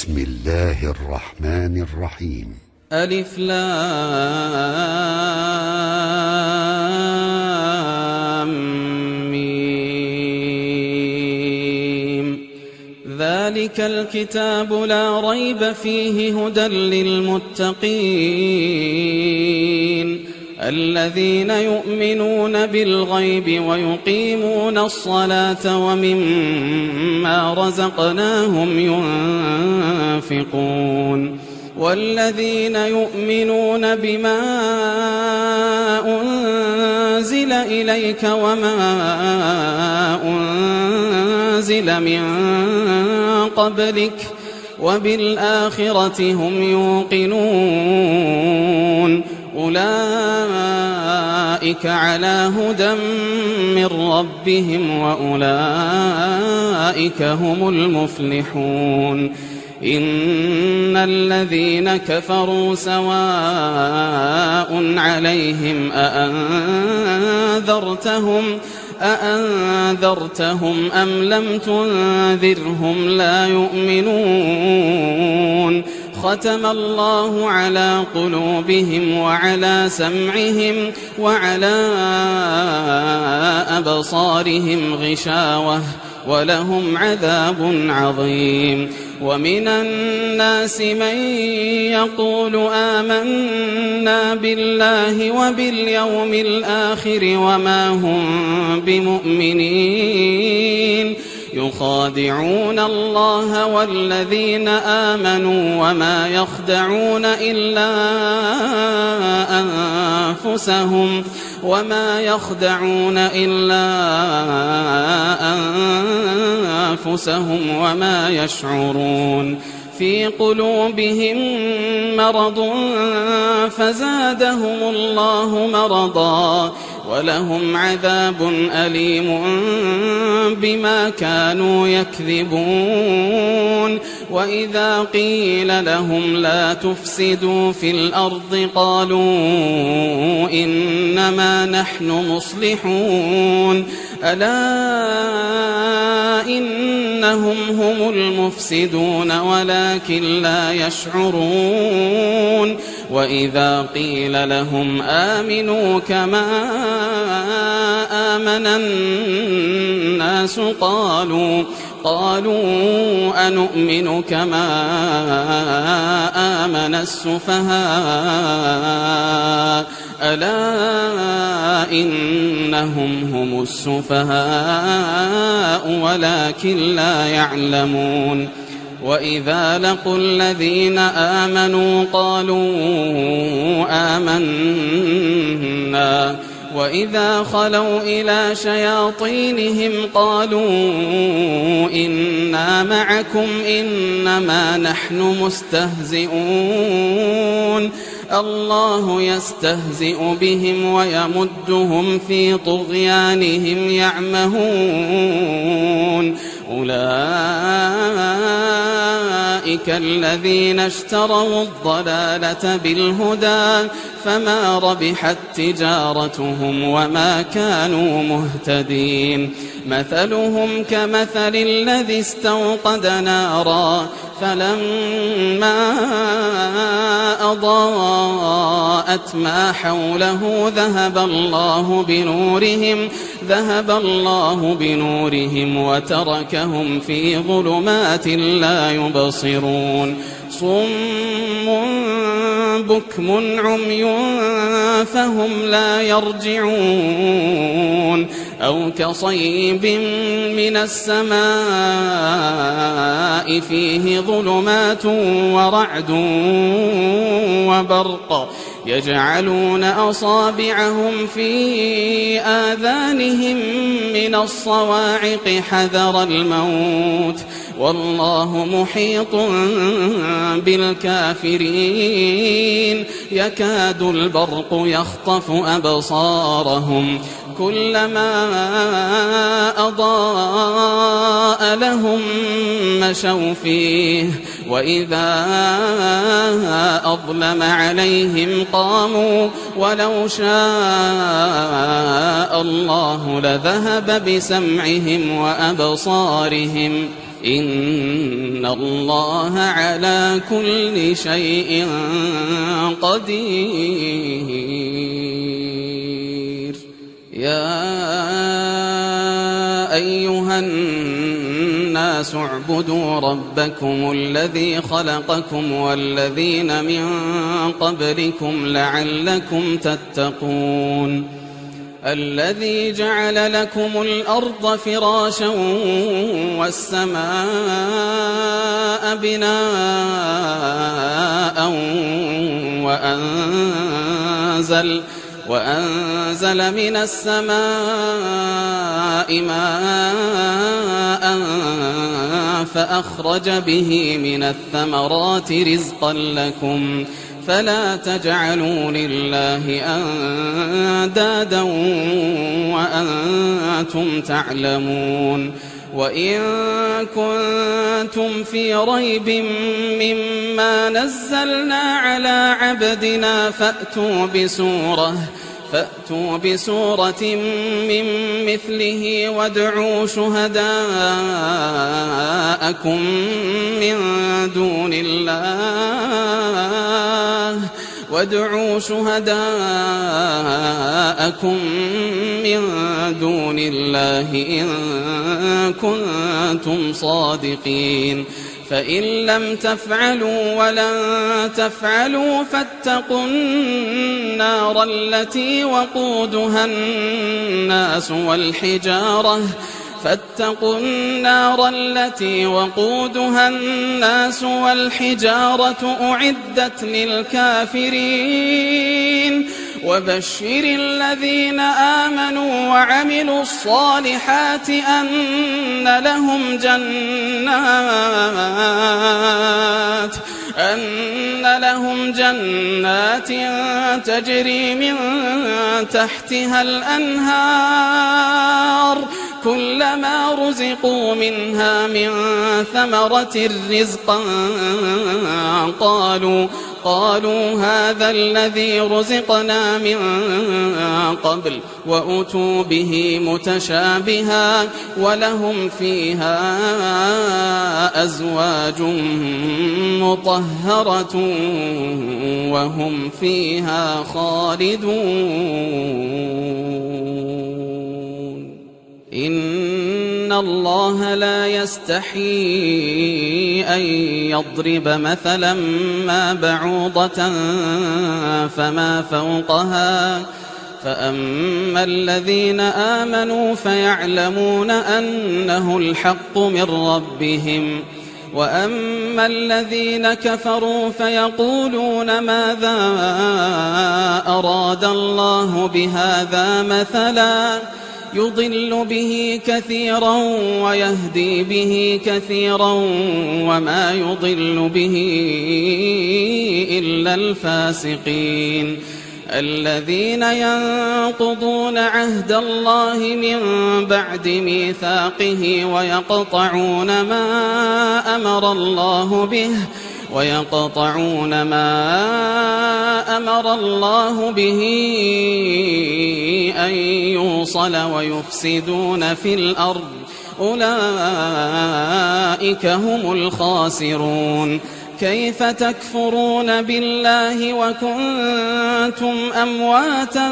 بسم الله الرحمن الرحيم. ألف لام ميم. ذلك الكتاب لا ريب فيه هدى للمتقين الذين يؤمنون بالغيب ويقيمون الصلاة ومما رزقناهم ينفقون والذين يؤمنون بما أنزل إليك وما أنزل من قبلك وبالآخرة هم يوقنون أولئك على هدى من ربهم وأولئك هم المفلحون. إن الذين كفروا سواء عليهم أأنذرتهم أم لم تنذرهم لا يؤمنون. ختم الله على قلوبهم وعلى سمعهم وعلى أبصارهم غشاوة ولهم عذاب عظيم. ومن الناس من يقول آمنا بالله وباليوم الآخر وما هم بمؤمنين يخادعون الله والذين آمنوا وما يخدعون إلا أنفسهم وما يشعرون. في قلوبهم مرض فزادهم الله مرضا ولهم عذاب أليم بما كانوا يكذبون. وإذا قيل لهم لا تفسدوا في الأرض قالوا إنما نحن مصلحون ألا إنهم هم المفسدون ولكن لا يشعرون. وإذا قيل لهم آمنوا كما آمن الناس قالوا أنؤمن كما آمن السفهاء ألا إنهم هم السفهاء ولكن لا يعلمون. وإذا لقوا الذين آمنوا قالوا آمنا وإذا خلوا إلى شياطينهم قالوا إنا معكم إنما نحن مستهزئون. الله يستهزئ بهم ويمدهم في طغيانهم يعمهون. أولئك الذين اشتروا الضلالة بالهدى فما ربحت تجارتهم وما كانوا مهتدين. مثلهم كمثل الذي استوقد نارا فلما أضاءت ما حوله ذهب الله بنورهم وتركهم في ظلمات لا يبصرون. صم بكم عمي فهم لا يرجعون. أو كصيب من السماء فيه ظلمات ورعد وبرق يجعلون أصابعهم في آذانهم من الصواعق حذر الموت والله محيط بالكافرين. يكاد البرق يخطف أبصارهم كلما أضاء لهم مشوا فيه وإذا أظلم عليهم قاموا ولو شاء الله لذهب بسمعهم وأبصارهم إن الله على كل شيء قدير. يا أيها الناس اعبدوا ربكم الذي خلقكم والذين من قبلكم لعلكم تتقون. الذي جعل لكم الأرض فراشا والسماء بناء وأنزل من السماء ماء فأخرج به من الثمرات رزقا لكم فلا تجعلوا لله أندادا وأنتم تعلمون. وإن كنتم في ريب مما نزلنا على عبدنا فأتوا بسورة من مثله وادعوا شهداءكم من دون الله إن كنتم صادقين. فإن لم تفعلوا ولن تفعلوا فاتقوا النار التي وقودها الناس والحجارة أعدت للكافرين. وبشر الذين آمنوا وعملوا الصالحات أن لهم جنات تجري من تحتها الأنهار كلما رزقوا منها من ثمرة رزقا قالوا هذا الذي رزقنا من قبل وأتوا به متشابها ولهم فيها أزواج مطهرة وهم فيها خالدون. إن الله لا يستحيي أن يضرب مثلا ما بعوضة فما فوقها فأما الذين آمنوا فيعلمون أنه الحق من ربهم وأما الذين كفروا فيقولون ماذا أراد الله بهذا مثلا يضل به كثيرا ويهدي به كثيرا وما يضل به إلا الفاسقين. الذين ينقضون عهد الله من بعد ميثاقه ويقطعون ما أمر الله به أن يوصل ويفسدون في الأرض أولئك هم الخاسرون. كيف تكفرون بالله وكنتم أمواتا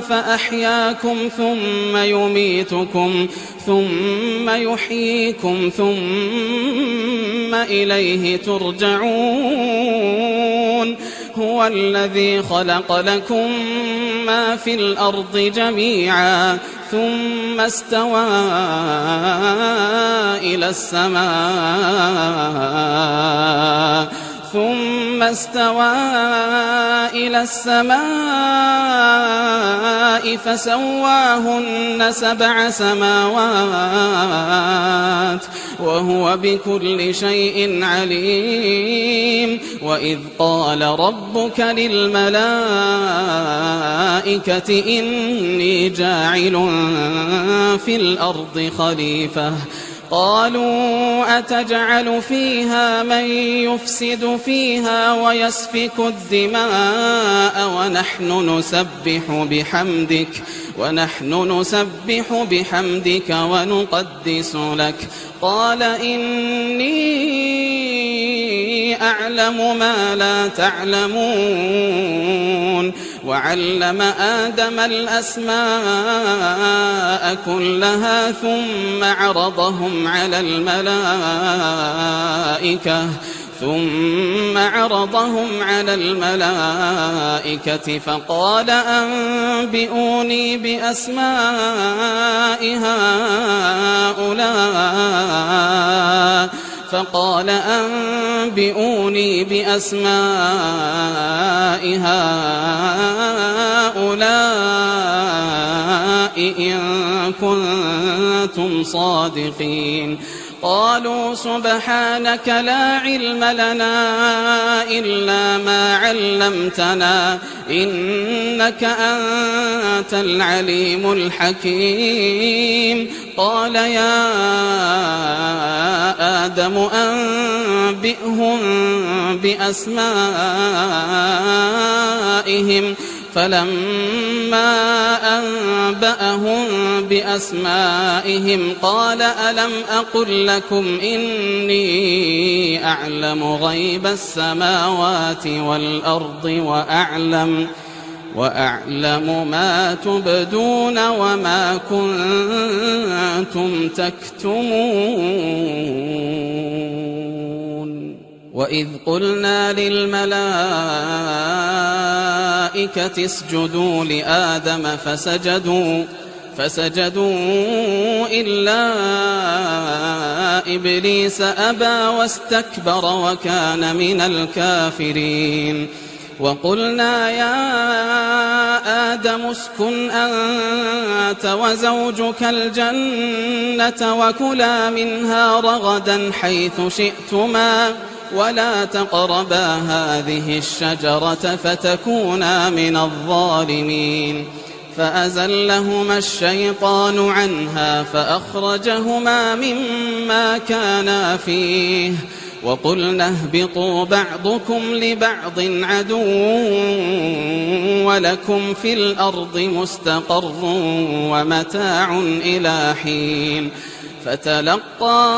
فأحياكم ثم يميتكم ثم يحييكم ثم إليه ترجعون. هو الذي خلق لكم ما في الأرض جميعا ثم استوى إلى السماء فسواهن 7 سماوات وهو بكل شيء عليم. وإذ قال ربك للملائكة إني جاعل في الأرض خليفة قالوا أتجعل فيها من يفسد فيها ويسفك الدماء ونحن نسبح بحمدك ونقدس لك قال إني أعلم ما لا تعلمون وعلم آدم الأسماء كلها ثم عرضهم على الملائكة فقال أنبئوني بأسماء هؤلاء إن كنتم صادقين قالوا سبحانك لا علم لنا إلا ما علمتنا إنك أنت العليم الحكيم قال يا آدم أنبئهم بأسمائهم فلما أنبأهم بأسمائهم قال ألم أقل لكم إني أعلم غيب السماوات والأرض وأعلم ما تبدون وما كنتم تكتمون وإذ قلنا للملائكة اسجدوا لآدم فسجدوا إلا إبليس أبى واستكبر وكان من الكافرين وقلنا يا آدم اسكن أنت وزوجك الجنة وكلا منها رغدا حيث شئتما ولا تقربا هذه الشجرة فتكونا من الظالمين فأزلهما الشيطان عنها فأخرجهما مما كانا فيه وقلنا اهبطوا بعضكم لبعض عدو ولكم في الأرض مستقر ومتاع إلى حين فتلقى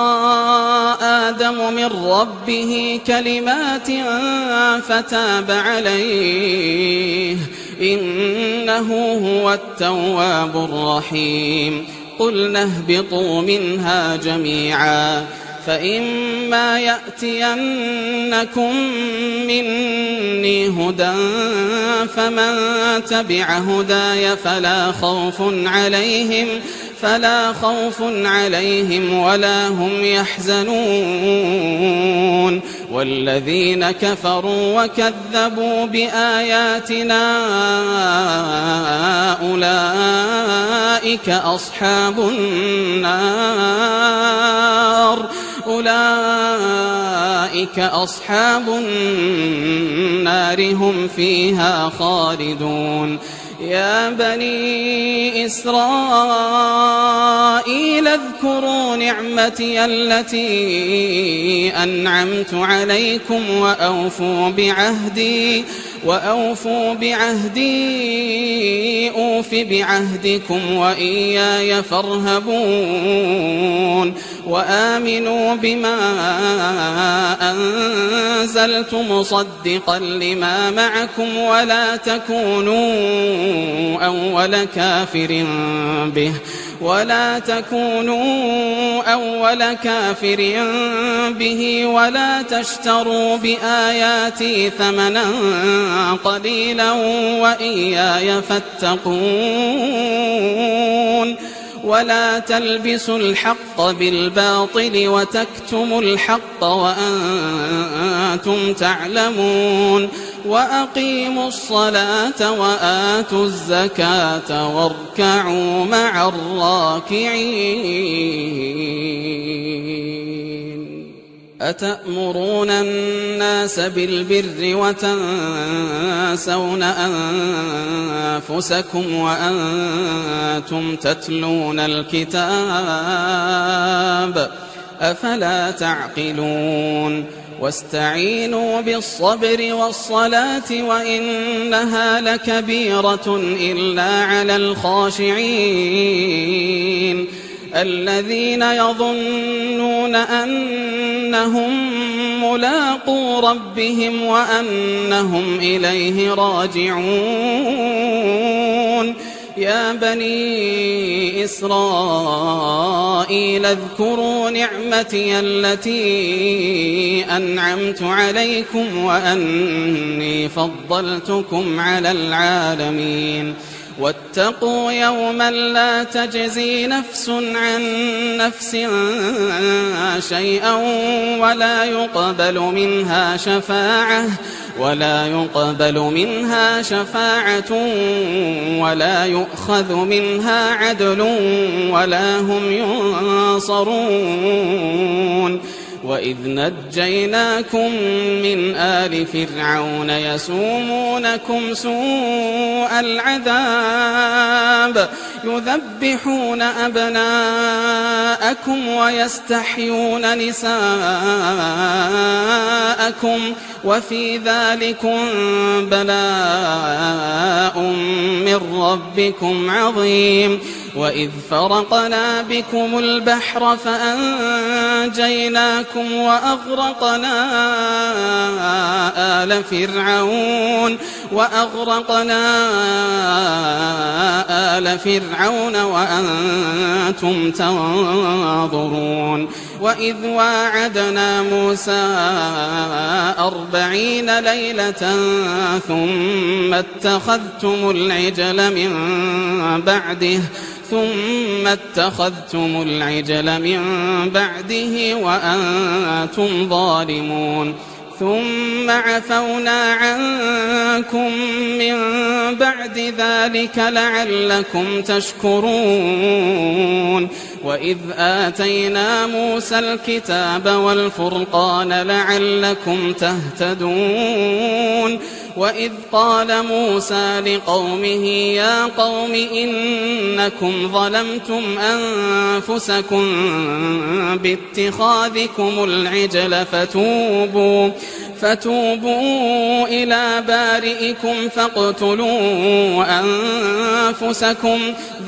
آدم من ربه كلمات فتاب عليه إنه هو التواب الرحيم قلنا اهبطوا منها جميعا فإما يأتينكم مني هدى فمن تبع هداي فلا خوف عليهم ولا هم يحزنون والذين كفروا وكذبوا بآياتنا أولئك أصحاب النار هم فيها خالدون يا بني إسرائيل اذكروا نعمتي التي أنعمت عليكم وأوفوا بعهدي أوف بعهدكم وإياي فارهبون وآمنوا بما أنزلت مصدقا لما معكم ولا تكونوا أول كافر به ولا تشتروا بآياتي ثمنا قليلا وإياي فاتقون ولا تلبسوا الحق بالباطل وتكتموا الحق وأنتم تعلمون وأقيموا الصلاة وآتوا الزكاة واركعوا مع الراكعين أتأمرون الناس بالبر وتنسون أنفسكم وأنتم تتلون الكتاب أفلا تعقلون واستعينوا بالصبر والصلاة وإنها لكبيرة إلا على الخاشعين الذين يظنون أنهم ملاقو ربهم وأنهم إليه راجعون يا بني إسرائيل اذكروا نعمتي التي أنعمت عليكم وأني فضلتكم على العالمين واتقوا يوما لا تجزي نفس عن نفس شيئا ولا يقبل منها شفاعة ولا يؤخذ منها عدل ولا هم ينصرون وإذ نجيناكم من آل فرعون يسومونكم سوء العذاب يذبحون أبناءكم ويستحيون نساءكم وفي ذلكم بلاء من ربكم عظيم وإذ فرقنا بكم البحر فأنجيناكم وأغرقنا آل فرعون وأنتم تنظرون وإذ واعدنا موسى 40 ليلة ثم اتخذتم العجل من بعده وأنتم ظالمون ثم عفونا عنكم من بعد ذلك لعلكم تشكرون وإذ آتينا موسى الكتاب والفرقان لعلكم تهتدون وإذ قال موسى لقومه يا قوم إنكم ظلمتم أنفسكم باتخاذكم العجل فتوبوا إلى بارئكم فاقتلوا أنفسكم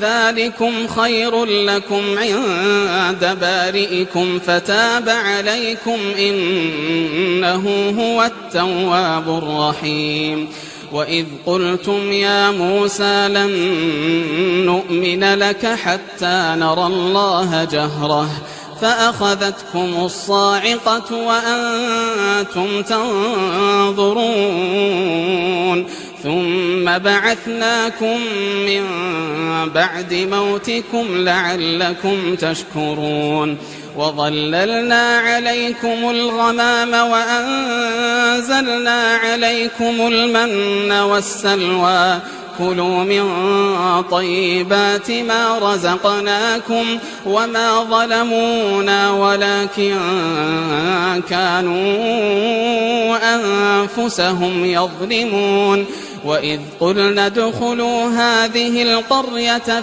ذلكم خير لكم عند بارئكم فتاب عليكم إنه هو التواب الرحيم وإذ قلتم يا موسى لن نؤمن لك حتى نرى الله جهرة فأخذتكم الصاعقة وأنتم تنظرون ثم بعثناكم من بعد موتكم لعلكم تشكرون وظللنا عليكم الغمام وأنزلنا عليكم المن والسلوى كلوا من طيبات ما رزقناكم وما ظلمونا ولكن كانوا أنفسهم يظلمون وإذ قلنا ادخلوا هذه القرية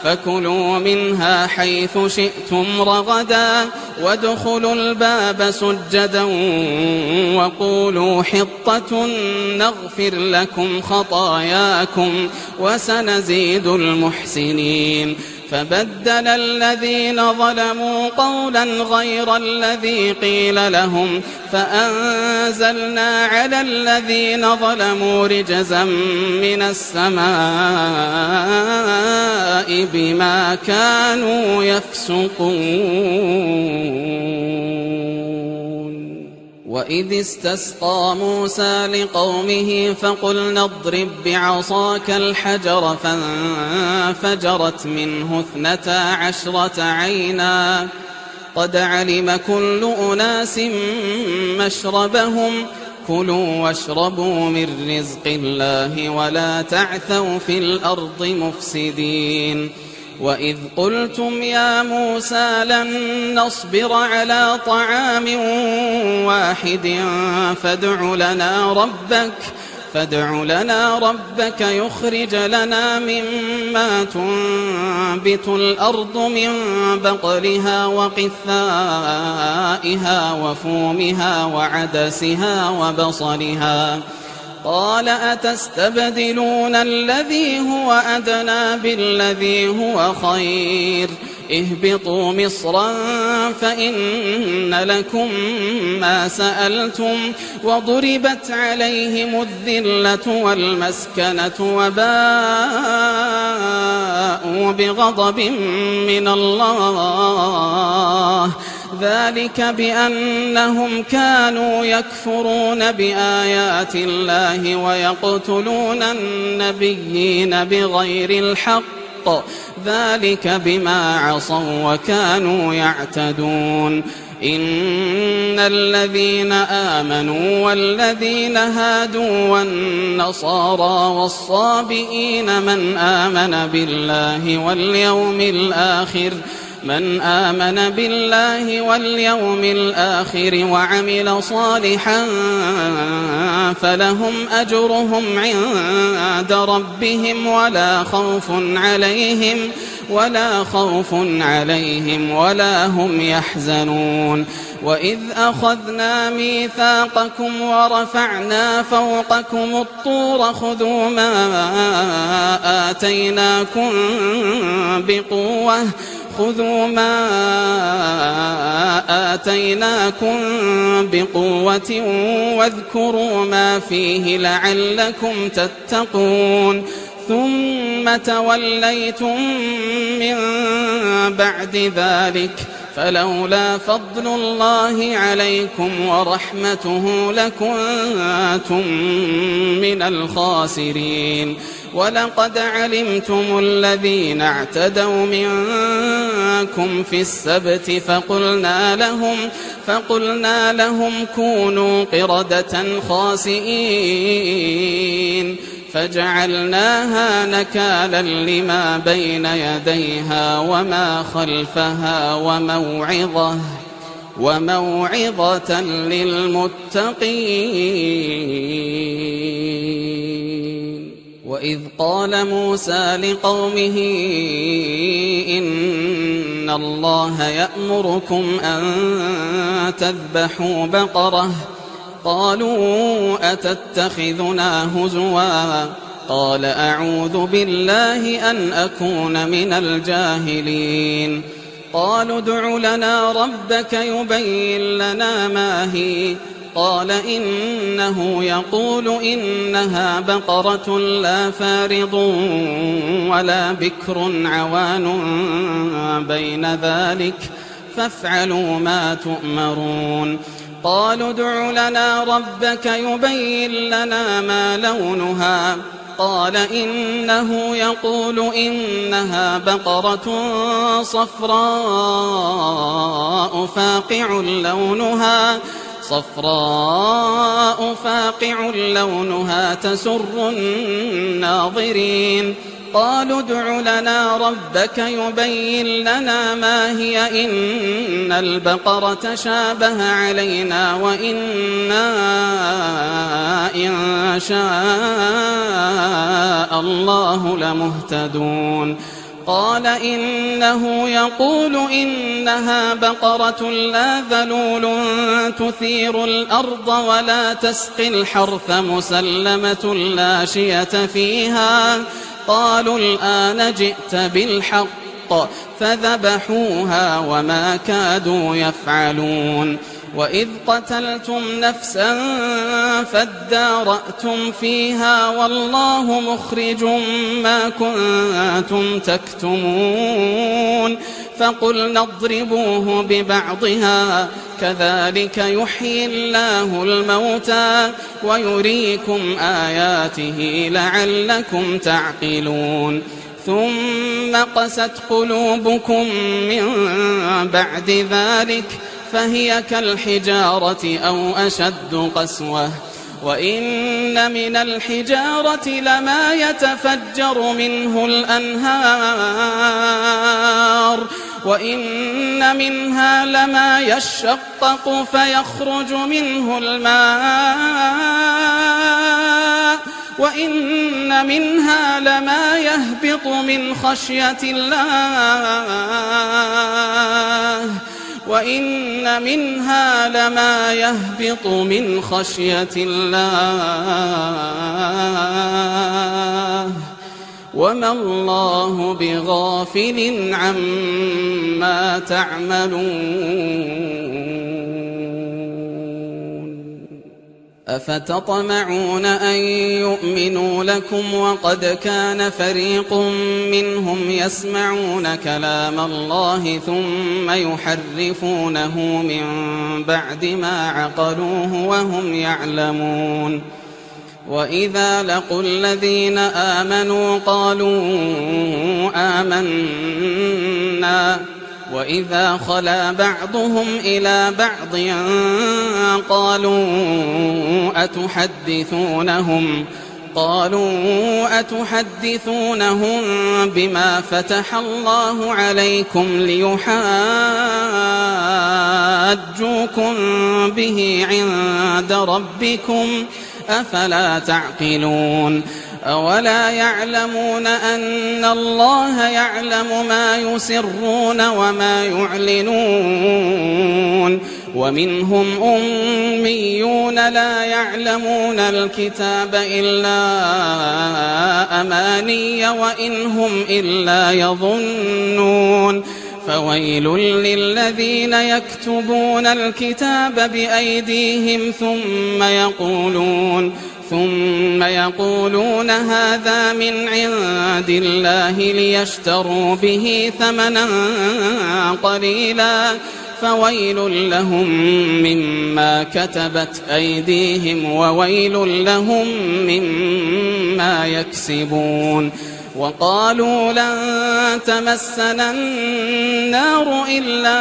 فكلوا منها حيث شئتم رغدا وادخلوا الباب سجدا وقولوا حطة نغفر لكم خطاياكم وسنزيد المحسنين فبدل الذين ظلموا قولا غير الذي قيل لهم فأنزلنا على الذين ظلموا رجزا من السماء بما كانوا يفسقون وإذ استسقى موسى لقومه فقلنا اضرب بعصاك الحجر فانفجرت منه 12 عينا قد علم كل أناس مشربهم كلوا واشربوا من رزق الله ولا تعثوا في الأرض مفسدين وإذ قلتم يا موسى لن نصبر على طعام واحد فادع لنا ربك يخرج لنا مما تنبت الأرض من بقلها وقثائها وفومها وعدسها وبصلها قال أتستبدلون الذي هو أدنى بالذي هو خير اهبطوا مصرا فإن لكم ما سألتم وضربت عليهم الذلة والمسكنة وباءوا بغضب من الله ذلك بأنهم كانوا يكفرون بآيات الله ويقتلون النبيين بغير الحق ذلك بما عصوا وكانوا يعتدون إن الذين آمنوا والذين هادوا والنصارى والصابئين من آمن بالله واليوم الآخر وعمل صالحا فلهم أجرهم عند ربهم ولا خوف عليهم ولا هم يحزنون وإذ أخذنا ميثاقكم ورفعنا فوقكم الطور خذوا ما آتيناكم بقوة واذكروا ما فيه لعلكم تتقون ثم توليتم من بعد ذلك فلولا فضل الله عليكم ورحمته لكنتم من الخاسرين ولقد علمتم الذين اعتدوا منكم في السبت فقلنا لهم كونوا قردة خاسئين فجعلناها نكالا لما بين يديها وما خلفها وموعظة للمتقين وإذ قال موسى لقومه إن الله يأمركم أن تذبحوا بقرة قالوا أتتخذنا هزوا قال أعوذ بالله أن أكون من الجاهلين قالوا ادع لنا ربك يبين لنا ما هي قال إنه يقول إنها بقرة لا فارض ولا بكر عوان بين ذلك فافعلوا ما تؤمرون قالوا ادع لنا ربك يبين لنا ما لونها قال إنه يقول إنها بقرة صفراء فاقع لونها تسر الناظرين قالوا ادع لنا ربك يبين لنا ما هي إن البقرة شابه علينا وإنا إن شاء الله لمهتدون قال إنه يقول إنها بقرة لا ذلول تثير الأرض ولا تسقي الحرث مسلمة لا شية فيها قالوا الآن جئت بالحق فذبحوها وما كادوا يفعلون وإذ قتلتم نفسا فادارأتم فيها والله مخرج ما كنتم تكتمون فقلنا اضربوه ببعضها كذلك يحيي الله الموتى ويريكم آياته لعلكم تعقلون ثم قست قلوبكم من بعد ذلك فهي كالحجارة أو أشد قسوة وإن من الحجارة لما يتفجر منه الأنهار وإن منها لما يشقق فيخرج منه الماء وإن منها لما يهبط من خشية الله وإن منها لما يهبط من خشية الله وما الله بغافل عما تعملون أفتطمعون أن يؤمنوا لكم وقد كان فريق منهم يسمعون كلام الله ثم يحرفونه من بعد ما عقلوه وهم يعلمون وإذا لقوا الذين آمنوا قالوا آمنا وإذا خلا بعضهم إلى بعض قالوا أتحدثونهم بما فتح الله عليكم ليحاجوكم به عند ربكم أفلا تعقلون أولا يعلمون أن الله يعلم ما يسرون وما يعلنون ومنهم أميون لا يعلمون الكتاب إلا أماني وإن هم إلا يظنون فويل للذين يكتبون الكتاب بأيديهم ثم يقولون هذا من عند الله ليشتروا به ثمنا قليلا فويل لهم مما كتبت أيديهم وويل لهم مما يكسبون وقالوا لن تمسنا النار إلا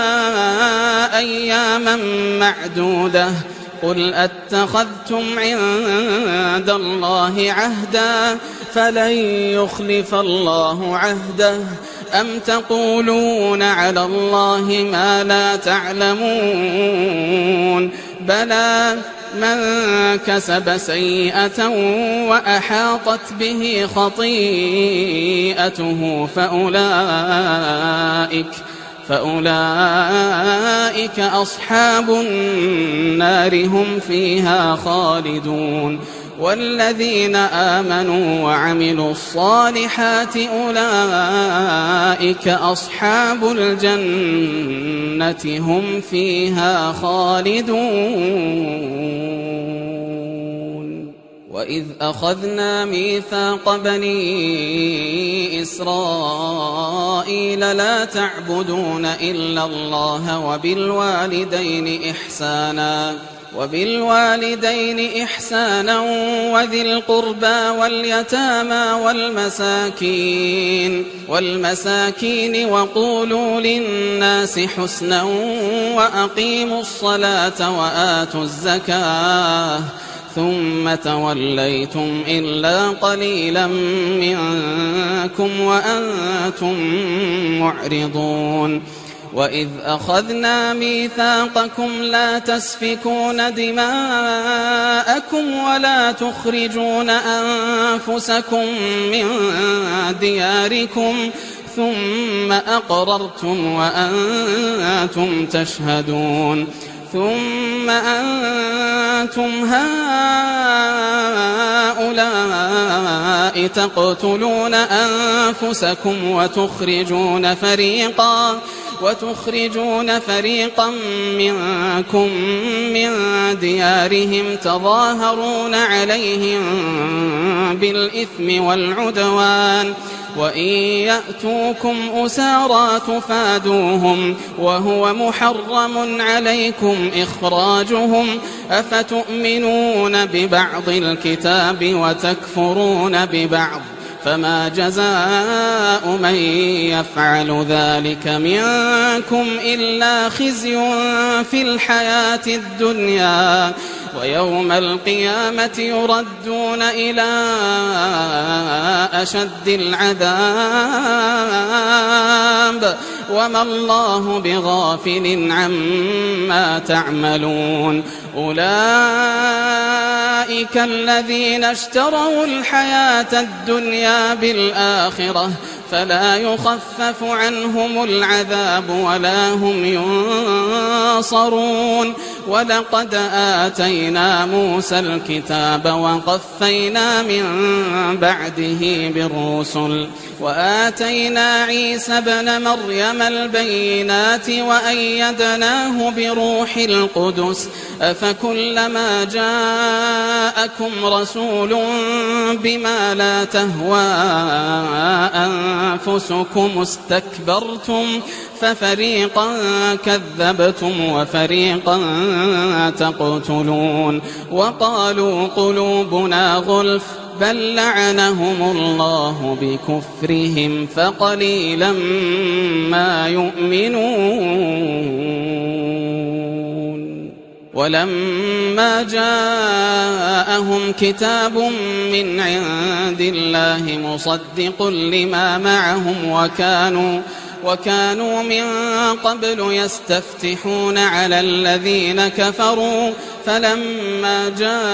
أياما معدودة قل أتخذتم عند الله عهدا فلن يخلف الله عهده أم تقولون على الله ما لا تعلمون بلى من كسب سيئة وأحاطت به خطيئته فأولئك أصحاب النار هم فيها خالدون والذين آمنوا وعملوا الصالحات أولئك أصحاب الجنة هم فيها خالدون وإذ أخذنا ميثاق بني إسرائيل لا تعبدون إلا الله وبالوالدين إحسانا وذي القربى واليتامى والمساكين وقولوا للناس حسنا وأقيموا الصلاة وآتوا الزكاة ثم توليتم إلا قليلا منكم وأنتم معرضون وإذ أخذنا ميثاقكم لا تسفكون دماءكم ولا تخرجون أنفسكم من دياركم ثم أقررتم وأنتم تشهدون ثم أنتم هؤلاء تقتلون أنفسكم وتخرجون فريقا منكم من ديارهم تظاهرون عليهم بالإثم والعدوان وإن يأتوكم أسارى تفادوهم وهو محرم عليكم إخراجهم أفتؤمنون ببعض الكتاب وتكفرون ببعض فما جزاء من يفعل ذلك منكم إلا خزي في الحياة الدنيا ويوم القيامة يردون إلى أشد العذاب وما الله بغافل عما تعملون أولئك الذين اشتروا الحياة الدنيا بالآخرة فلا يخفف عنهم العذاب ولا هم ينصرون ولقد آتينا موسى الكتاب وقفينا من بعده بالرسل وآتينا عيسى ابن مريم البينات وأيدناه بروح القدس أفكلما جاءكم رسول بما لا تهوى أنفسكم استكبرتم ففريقا كذبتم وفريقا تقتلون وقالوا قلوبنا غلف بل لعنهم الله بكفرهم فقليلا ما يؤمنون ولما جاءهم كتاب من عند الله مصدق لما معهم وكانوا من قبل يستفتحون على الذين كفروا فلما جاءهم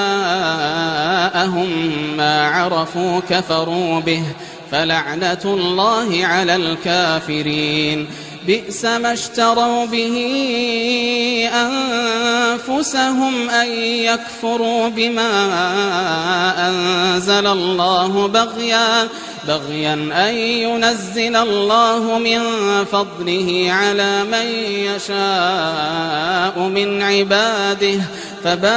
ما عرفوا كفروا به فلعنة الله على الكافرين بئس ما اشتروا به أنفسهم أن يكفروا بما أنزل الله بغيا أن ينزل الله من فضله على من يشاء من عباده فباءوا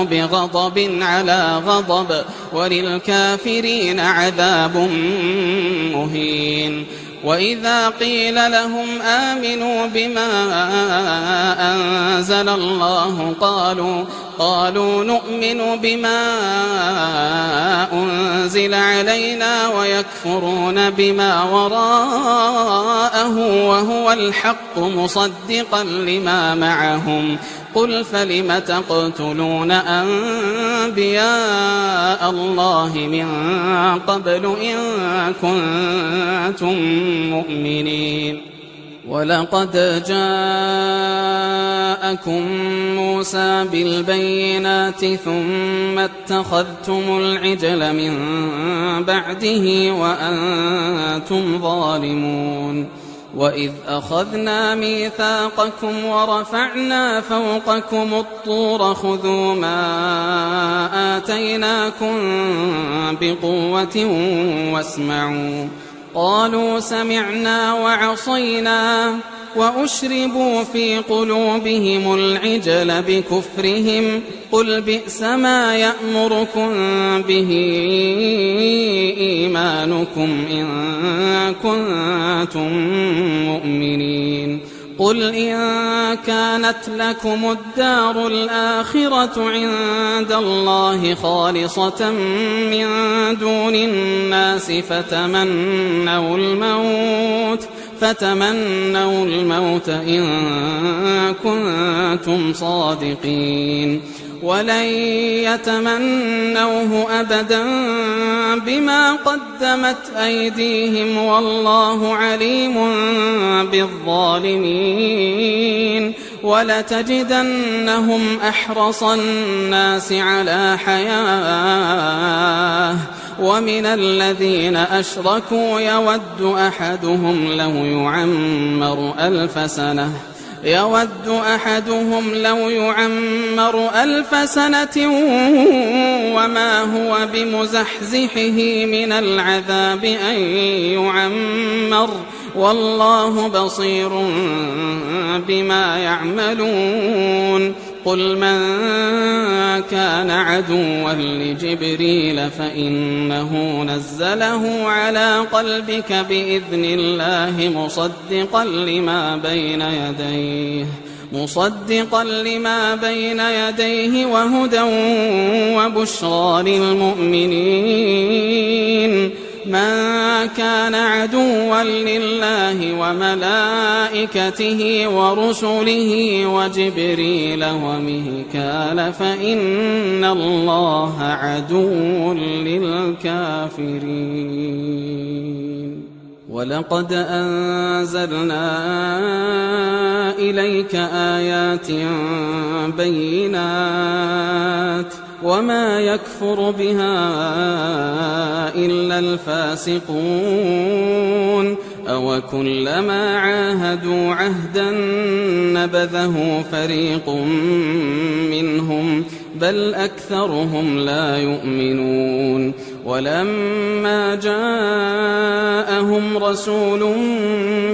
بغضب على غضب وللكافرين عذاب مهين وإذا قيل لهم آمنوا بما أنزل الله قالوا نؤمن بما أنزل علينا ويكفرون بما وراءه وهو الحق مصدقا لما معهم قل فلم تقتلون أنبياء الله من قبل إن كنتم مؤمنين ولقد جاءكم موسى بالبينات ثم اتخذتم العجل من بعده وأنتم ظالمون وإذ أخذنا ميثاقكم ورفعنا فوقكم الطور خذوا ما آتيناكم بقوة واسمعوا قالوا سمعنا وعصينا وأشربوا في قلوبهم العجل بكفرهم قل بئس ما يأمركم به إيمانكم إن كنتم مؤمنين قل إن كانت لكم الدار الآخرة عند الله خالصة من دون الناس فتمنوا الموت إن كنتم صادقين ولن يتمنوه أبدا بما قدمت أيديهم والله عليم بالظالمين ولتجدنهم أحرص الناس على حياة ومن الذين أشركوا يود أحدهم لو يعمر 1000 سنة وما هو بمزحزحه من العذاب أن يعمر والله بصير بما يعملون قل من كان عدوا لجبريل فإنه نزله على قلبك بإذن الله مصدقا لما بين يديه وهدى وبشرى للمؤمنين من كان عدوا لله وملائكته ورسله وجبريل وميكال فإن الله عدو للكافرين. ولقد أنزلنا إليك آيات بينات وما يكفر بها إلا الفاسقون. أوكلما عاهدوا عهدا نبذه فريق منهم بل أكثرهم لا يؤمنون. ولما جاءهم رسول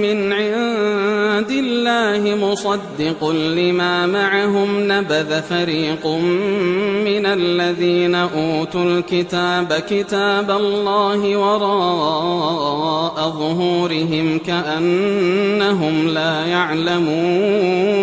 من عند الله مصدق لما معهم نبذ فريق من الذين أوتوا الكتاب كتاب الله وراء ظهورهم كأنهم لا يعلمون.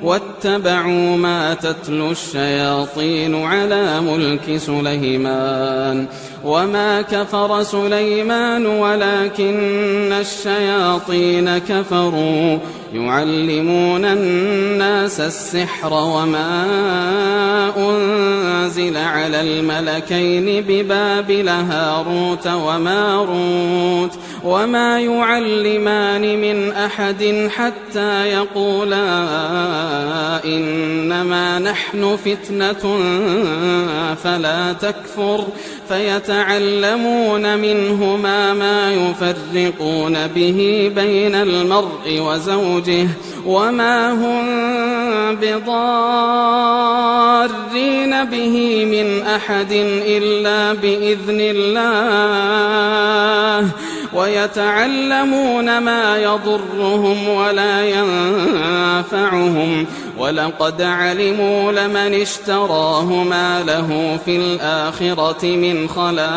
واتبعوا ما تتلو الشياطين على ملك سليمان وما كفر سليمان ولكن الشياطين كفروا يعلمون الناس السحر وما أنزل على الملكين ببابل هاروت وماروت وما يعلمان من أحد حتى يقولا إنما نحن فتنة فلا تكفر فيتعلمون منهما ما يفرقون به بين المرء وزوجه وما هم بضارين به من أحد إلا بإذن الله ويتعلمون ما يضرهم ولا ينفعهم ولقد علموا لمن اشتراه ما له في الآخرة من خلاق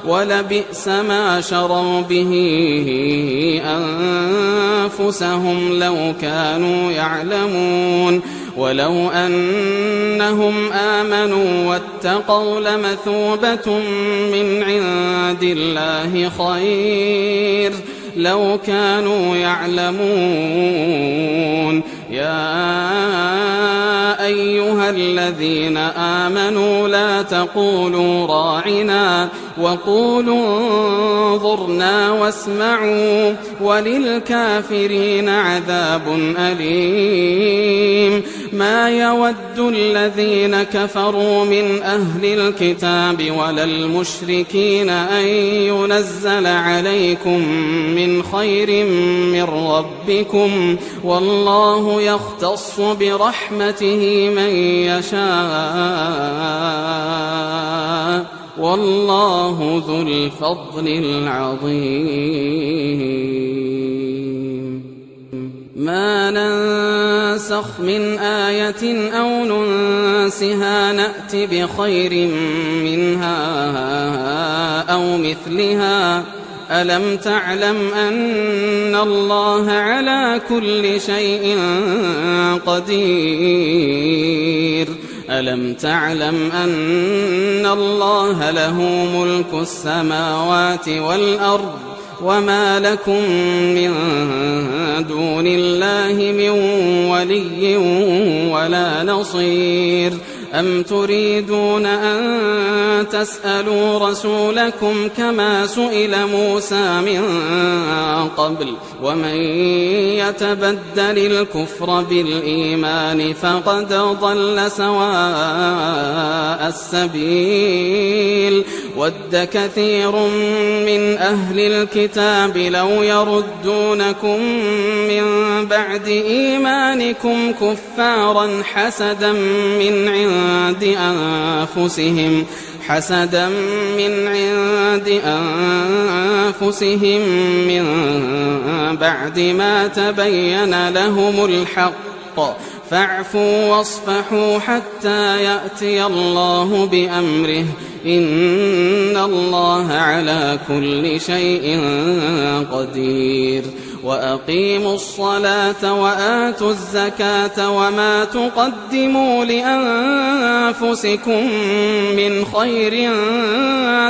ولبئس ما شروا به أنفسهم لو كانوا يعلمون. ولو أنهم آمنوا واتقوا لمثوبة من عند الله خير لو كانوا يعلمون. يا أيها الذين آمنوا لا تقولوا راعنا وقولوا انظرنا واسمعوا وللكافرين عذاب أليم. ما يود الذين كفروا من أهل الكتاب ولا المشركين أن ينزل عليكم من خير من ربكم والله يختص برحمته من يشاء والله ذو الفضل العظيم. ما ننسخ من آية أو ننسها نأت بخير منها أو مثلها. ألم تعلم أن الله على كل شيء قدير. ألم تعلم أن الله له ملك السماوات والأرض وما لكم من دون الله من ولي ولا نصير. أم تريدون أن تسألوا رسولكم كما سئل موسى من قبل ومن يتبدل الكفر بالإيمان فقد ضل سواء السبيل. ود كثير من أهل الكتاب لو يردونكم من بعد إيمانكم كفارا حسدا من عند أنفسهم من بعد ما تبين لهم الحق فاعفوا واصفحوا حتى يأتي الله بأمره إن الله على كل شيء قدير. وأقيموا الصلاة وآتوا الزكاة وما تقدموا لأنفسكم من خير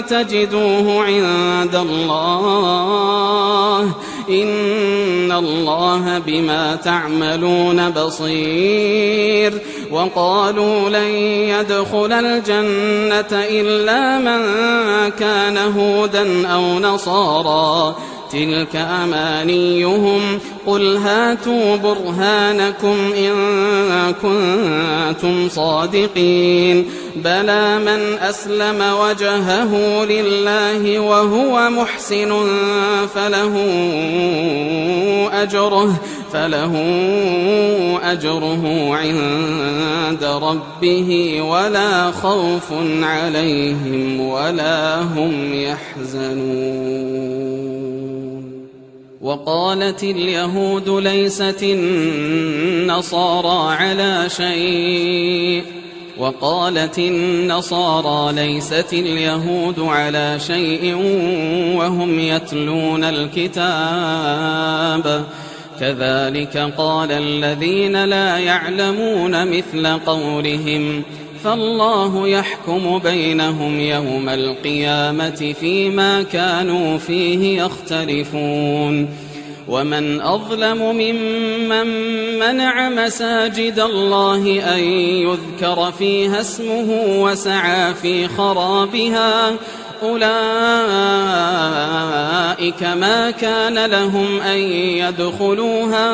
تجدوه عند الله إن الله بما تعملون بصير. وقالوا لن يدخل الجنة إلا من كان هودا أو نصارى تلك أمانيهم قل هاتوا برهانكم إن كنتم صادقين بلى من أسلم وجهه لله وهو محسن فله أجره عند ربه ولا خوف عليهم ولا هم يحزنون. وقالت اليهود ليست النصارى على شيء وقالت النصارى ليست اليهود على شيء وهم يتلون الكتاب كذلك قال الذين لا يعلمون مثل قولهم فالله يحكم بينهم يوم القيامة فيما كانوا فيه يختلفون. ومن أظلم ممن منع مساجد الله أن يذكر فيها اسمه وسعى في خرابها أولئك ما كان لهم أن يدخلوها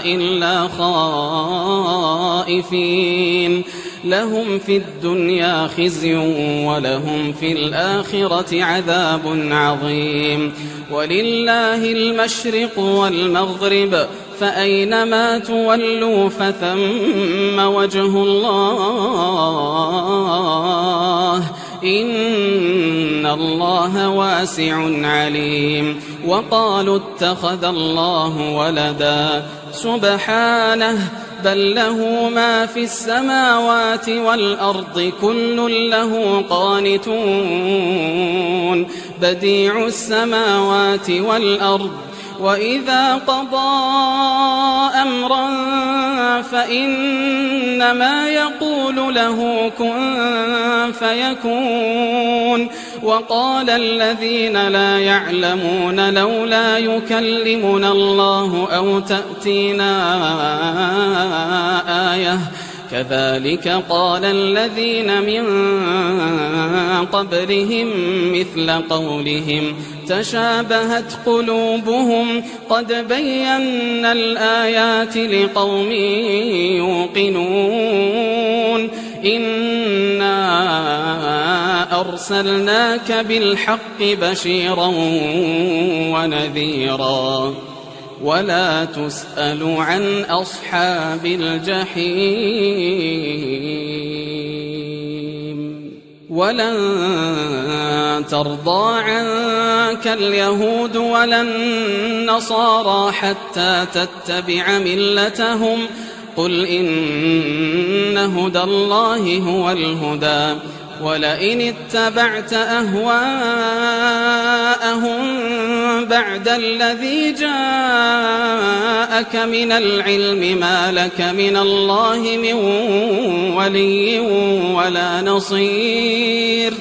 إلا خائفين لهم في الدنيا خزي ولهم في الآخرة عذاب عظيم. ولله المشرق والمغرب فأينما تولوا فثم وجه الله إن الله واسع عليم. وقالوا اتخذ الله ولدا سبحانه بل له ما في السماوات والأرض كل له قانتون بديع السماوات والأرض وإذا قضى أمرا فإنما يقول له كن فيكون. وقال الذين لا يعلمون لولا يكلمنا الله أو تأتينا آية كذلك قال الذين من قبلهم مثل قولهم تشابهت قلوبهم قد بينا الآيات لقوم يوقنون إنا أرسلناك بالحق بشيرا ونذيرا ولا تسأل عن أصحاب الجحيم. ولن ترضى عنك اليهود ولا النصارى حتى تتبع ملتهم قل إن هدى الله هو الهدى ولئن اتبعت أهواءهم بعد الذي جاءك من العلم ما لك من الله من ولي ولا نصير.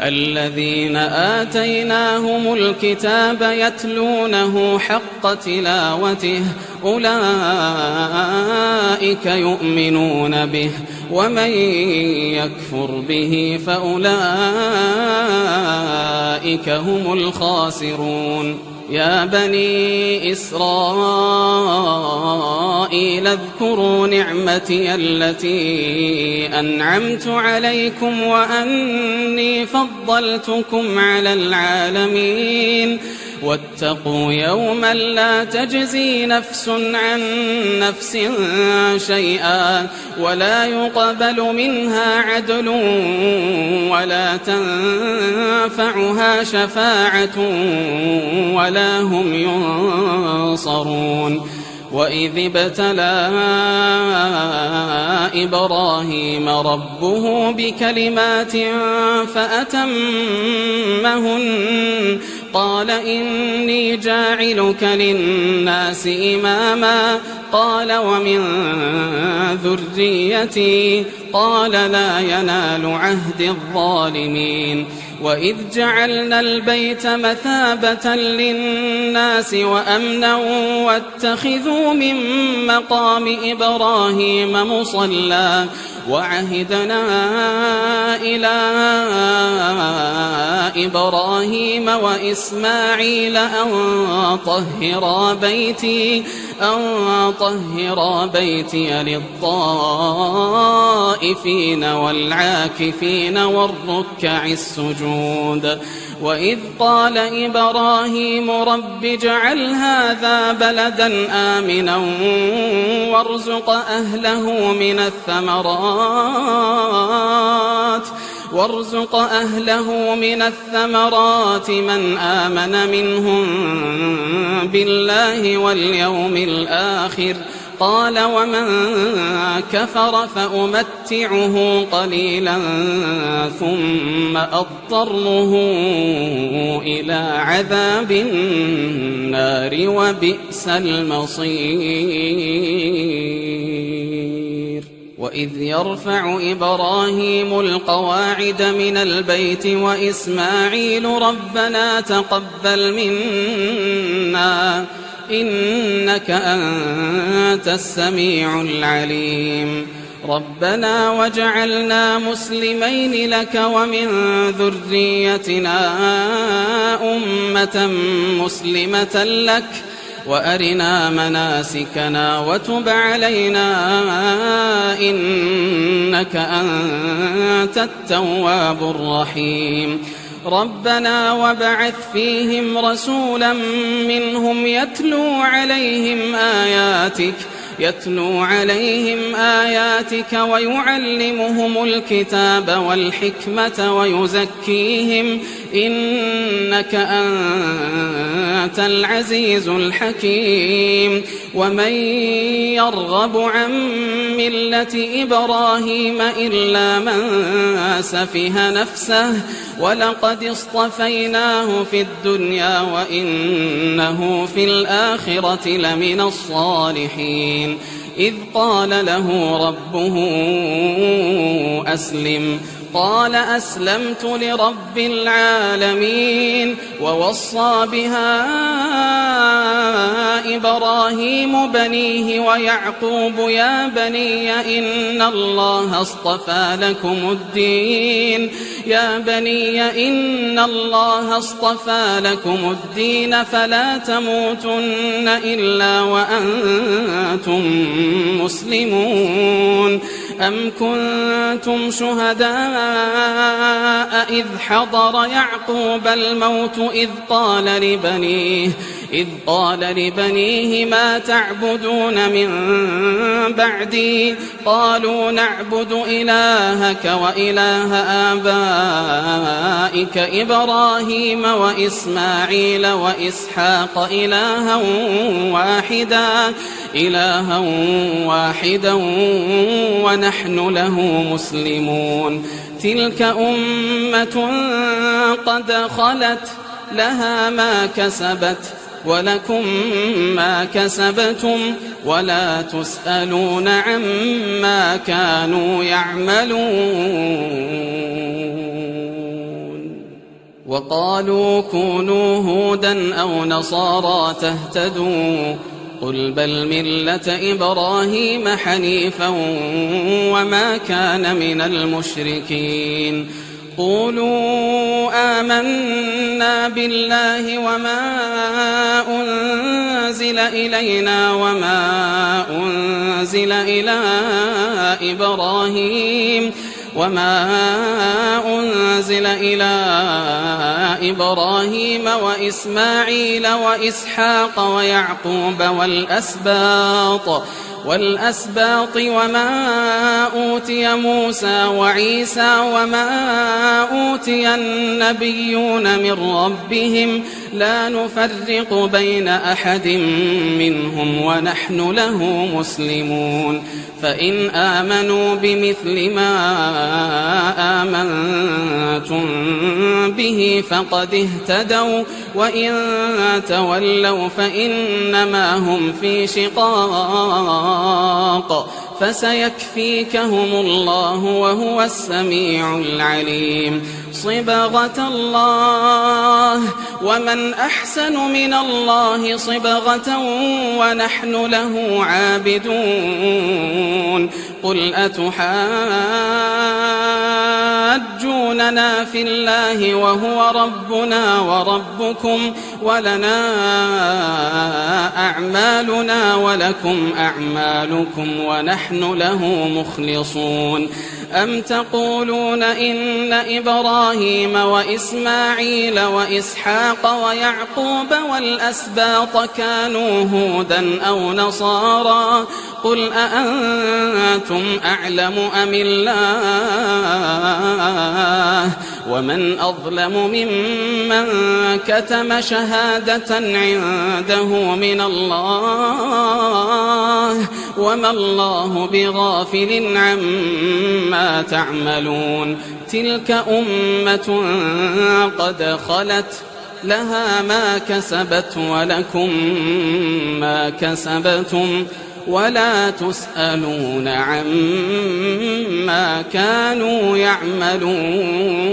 الذين آتيناهم الكتاب يتلونه حق تلاوته أولئك يؤمنون به ومن يكفر به فأولئك هم الخاسرون. يا بني إسرائيل اذكروا نعمتي التي أنعمت عليكم وأني فضلتكم على العالمين واتقوا يوما لا تجزي نفس عن نفس شيئا ولا يقبل منها عدل ولا تنفعها شفاعة ولا هم ينصرون. وإذ ابتلى إبراهيم ربه بكلمات فأتمهن قال إني جاعلك للناس إماما قال ومن ذريتي قال لا ينال عهد الظالمين وإذ جعلنا البيت مثابة للناس وأمنا واتخذوا من مقام إبراهيم مصلى وعهدنا إلى إبراهيم وإسماعيل أن طهرا بيتي للطائفين والعاكفين والركع السجود وإذ قال إبراهيم رب اجعل هذا بلدا آمنا وارزق أهله من الثمرات من آمن منهم بالله واليوم الآخر قال ومن كفر فأمتعه قليلا ثم أضطره إلى عذاب النار وبئس المصير وإذ يرفع إبراهيم القواعد من البيت وإسماعيل ربنا تقبل منا إنك أنت السميع العليم ربنا وجعلنا مسلمين لك ومن ذريتنا أمة مسلمة لك وأرنا مناسكنا وتب علينا إنك أنت التواب الرحيم ربنا وابعث فيهم رسولا منهم يتلو عليهم آياتك ويعلمهم الكتاب والحكمة ويزكيهم إنك أنت العزيز الحكيم ومن يرغب عن ملة إبراهيم إلا من سفه نفسه ولقد اصطفيناه في الدنيا وإنه في الآخرة لمن الصالحين إذ قال له ربه أسلم قال أسلمت لرب العالمين ووصى بها إبراهيم بنيه ويعقوب يا بني إن الله اصطفى لكم الدين فلا تموتن إلا وأنتم مسلمون أم كنتم شهداء إذ حضر يعقوب الموت إذ قال لبنيه ما تعبدون من بعدي قالوا نعبد إلهك وإله آبائك إبراهيم وإسماعيل وإسحاق إلها واحدا ونحن له مسلمون تلك أمة قد خلت لها ما كسبت ولكم ما كسبتم ولا تسألون عما كانوا يعملون وقالوا كونوا هودا أو نصارى تهتدوا قل بل ملة إبراهيم حنيفا وما كان من المشركين قولوا آمنا بالله وما أنزل إلينا وما أنزل إلى إبراهيم وإسماعيل وإسحاق ويعقوب والأسباط وما أوتي موسى وعيسى وما أوتي النبيون من ربهم لا نفرق بين أحد منهم ونحن له مسلمون فإن آمنوا بمثل ما آمنتم به فقد اهتدوا وإن تولوا فإنما هم في شقاق فسيكفيكهم الله وهو السميع العليم صبغة الله ومن أحسن من الله صبغة ونحن له عابدون قل أتحاجوننا في الله وهو ربنا وربكم ولنا أعمالنا ولكم أعمالكم ونحن له مخلصون أم تقولون إن إبراهيم وإسماعيل وإسحاق ويعقوب والأسباط كانوا هودا أو نصارى قل أأنتم أعلم أم الله ومن أظلم ممن كتم شهادة عنده من الله وما الله بغافل عما تعملون تلك أمة قد خلت لها ما كسبت ولكم ما كسبتم ولا تسألون عما كانوا يعملون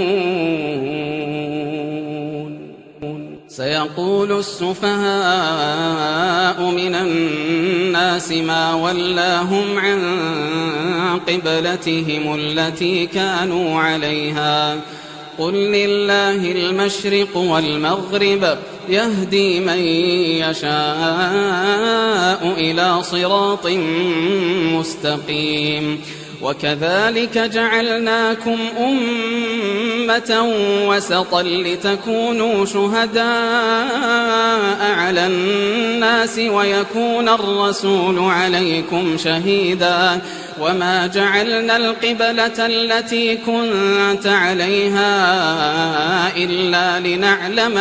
سيقول السفهاء من الناس ما ولاهم عن قبلتهم التي كانوا عليها قل لله المشرق والمغرب يهدي من يشاء إلى صراط مستقيم وكذلك جعلناكم أمة وسطا لتكونوا شهداء على الناس ويكون الرسول عليكم شهيدا وما جعلنا القبلة التي كنت عليها إلا لنعلم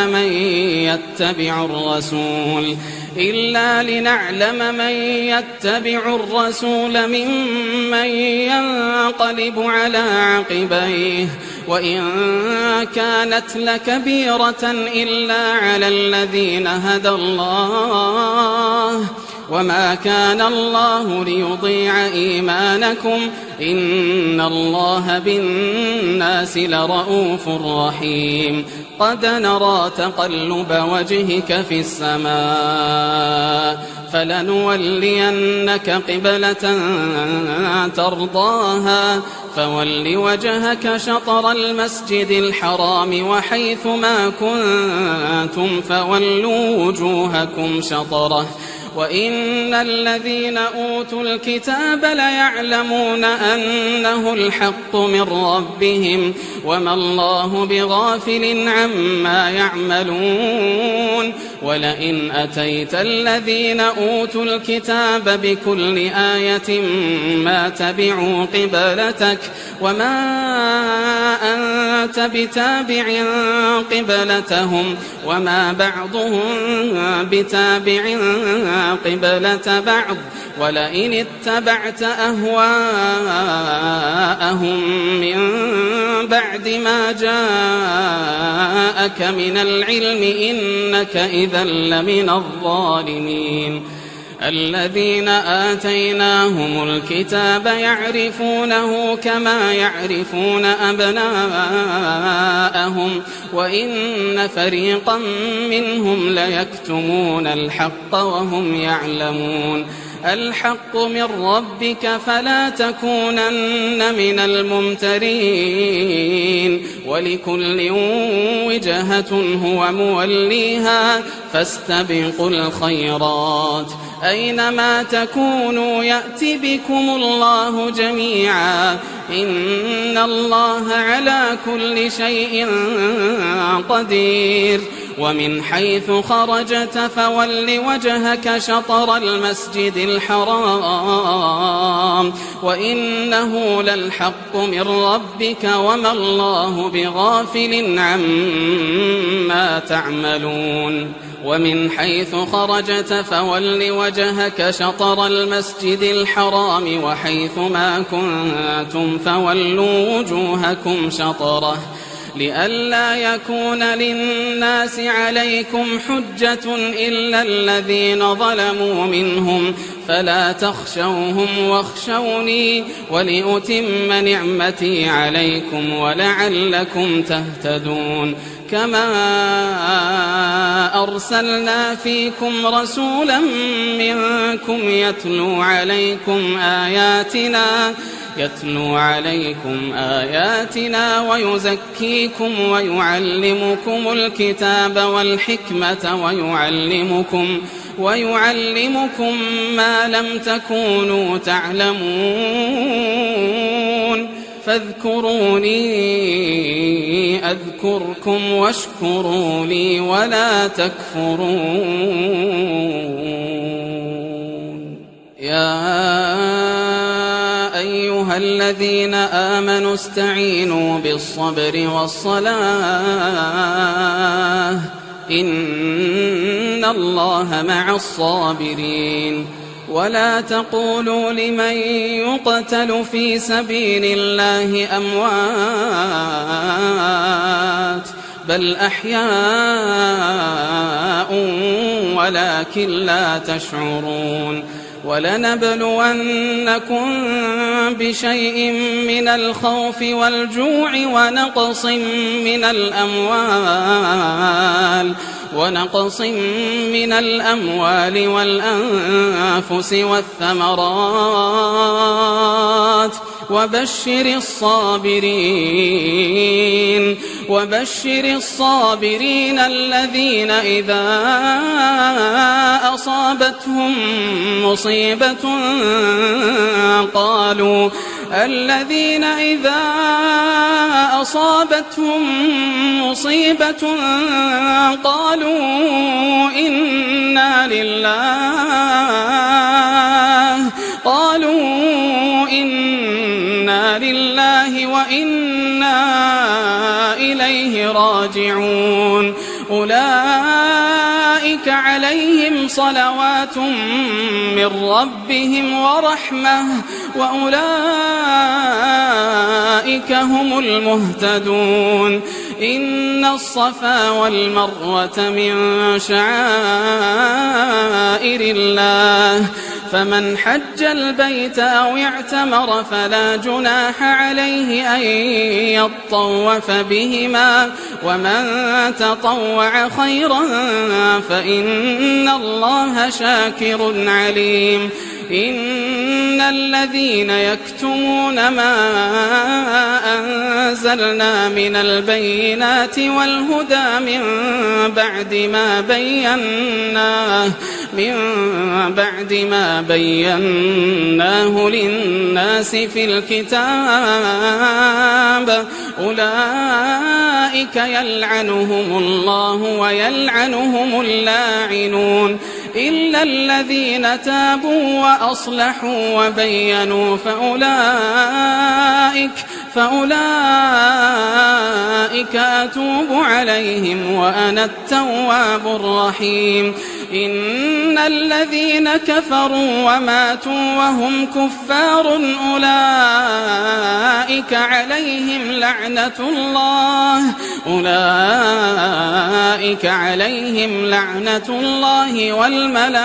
من يتبع الرسول ممن ينقلب على عقبيه وإن كانت لكبيرة إلا على الذين هدى الله وما كان الله ليضيع إيمانكم إن الله بالناس لرؤوف رحيم قد نرى تقلب وجهك في السماء فلنولينك قبلة ترضاها فول وجهك شطر المسجد الحرام وحيث ما كنتم فولوا وجوهكم شطره وإن الذين أوتوا الكتاب ليعلمون أنه الحق من ربهم وما الله بغافل عما يعملون ولئن أتيت الذين أوتوا الكتاب بكل آية ما تبعوا قبلتك وما أنت بتابع قبلتهم وما بعضهم بتابع قبلة بعض ولئن اتبعت أهواءهم من بعد ما جاءك من العلم إنك إذا لمن الظالمين الذين آتيناهم الكتاب يعرفونه كما يعرفون أبناءهم وإن فريقا منهم ليكتمون الحق وهم يعلمون الحق من ربك فلا تكونن من الممترين ولكل وجهة هو موليها فاستبقوا الخيرات أينما تكونوا يأتي بكم الله جميعا إن الله على كل شيء قدير ومن حيث خرجت فول وجهك شطر المسجد الحرام وإنه للحق من ربك وما الله بغافل عما تعملون ومن حيث خرجت فول وجهك شطر المسجد الحرام وحيث ما كنتم فولوا وجوهكم شطره لئلا يكون للناس عليكم حجة إلا الذين ظلموا منهم فلا تخشوهم واخشوني ولأتم نعمتي عليكم ولعلكم تهتدون كما أرسلنا فيكم رسولا منكم يتلو عليكم آياتنا ويزكيكم ويعلمكم الكتاب والحكمة ويعلمكم ما لم تكونوا تعلمون فاذكروني أذكركم واشكروا لي ولا تكفرون يا أيها الذين آمنوا استعينوا بالصبر والصلاة إن الله مع الصابرين ولا تقولوا لمن يقتل في سبيل الله أموات بل أحياء ولكن لا تشعرون ولنبلونكم بشيء من الخوف والجوع ونقص من الأموال والأنفس والثمرات وبشر الصابرين الذين إذا أصابتهم مصيبة قالوا إنا لله وإنا إليه راجعون أولئك عليهم صلوات من ربهم ورحمة وأولئك هم المهتدون إن الصفا والمروة من شعائر الله فمن حج البيت أو اعتمر فلا جناح عليه أن يطوف بهما ومن تطوع خيرا فإن الله شاكر عليم إن الذين يكتمون ما أنزلنا من البينات والهدى من بعد ما بيناه للناس في الكتاب أولئك يلعنهم الله ويلعنهم اللاعنون إلا الذين تابوا وأصلحوا وبينوا فأولئك أتوب عليهم وأنا التواب الرحيم إن الذين كفروا وماتوا وهم كفار أولئك عليهم لعنة الله والملائكة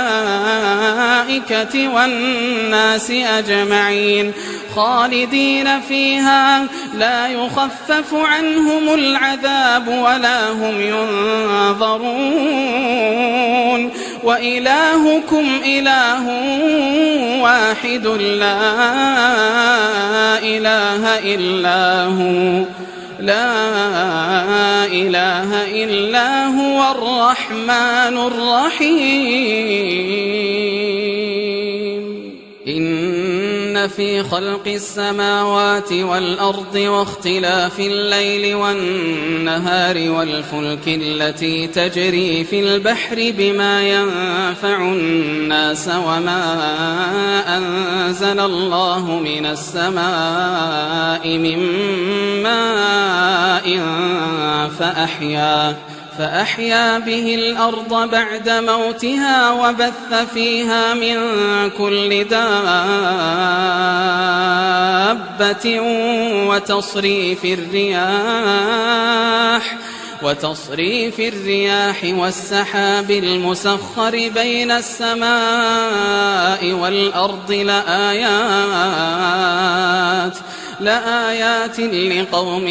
والناس أجمعين خالدين فيها لا يخفف عنهم العذاب ولا هم ينظرون وإلهكم إله واحد لا إله إلا هو الرحمن الرحيم إن إن في خلق السماوات والأرض واختلاف الليل والنهار والفلك التي تجري في البحر بما ينفع الناس وما أنزل الله من السماء من ماء فأحيا به الأرض بعد موتها وبث فيها من كل دابة وتصريف الرياح والسحاب المسخر بين السماء والأرض لآيات لقوم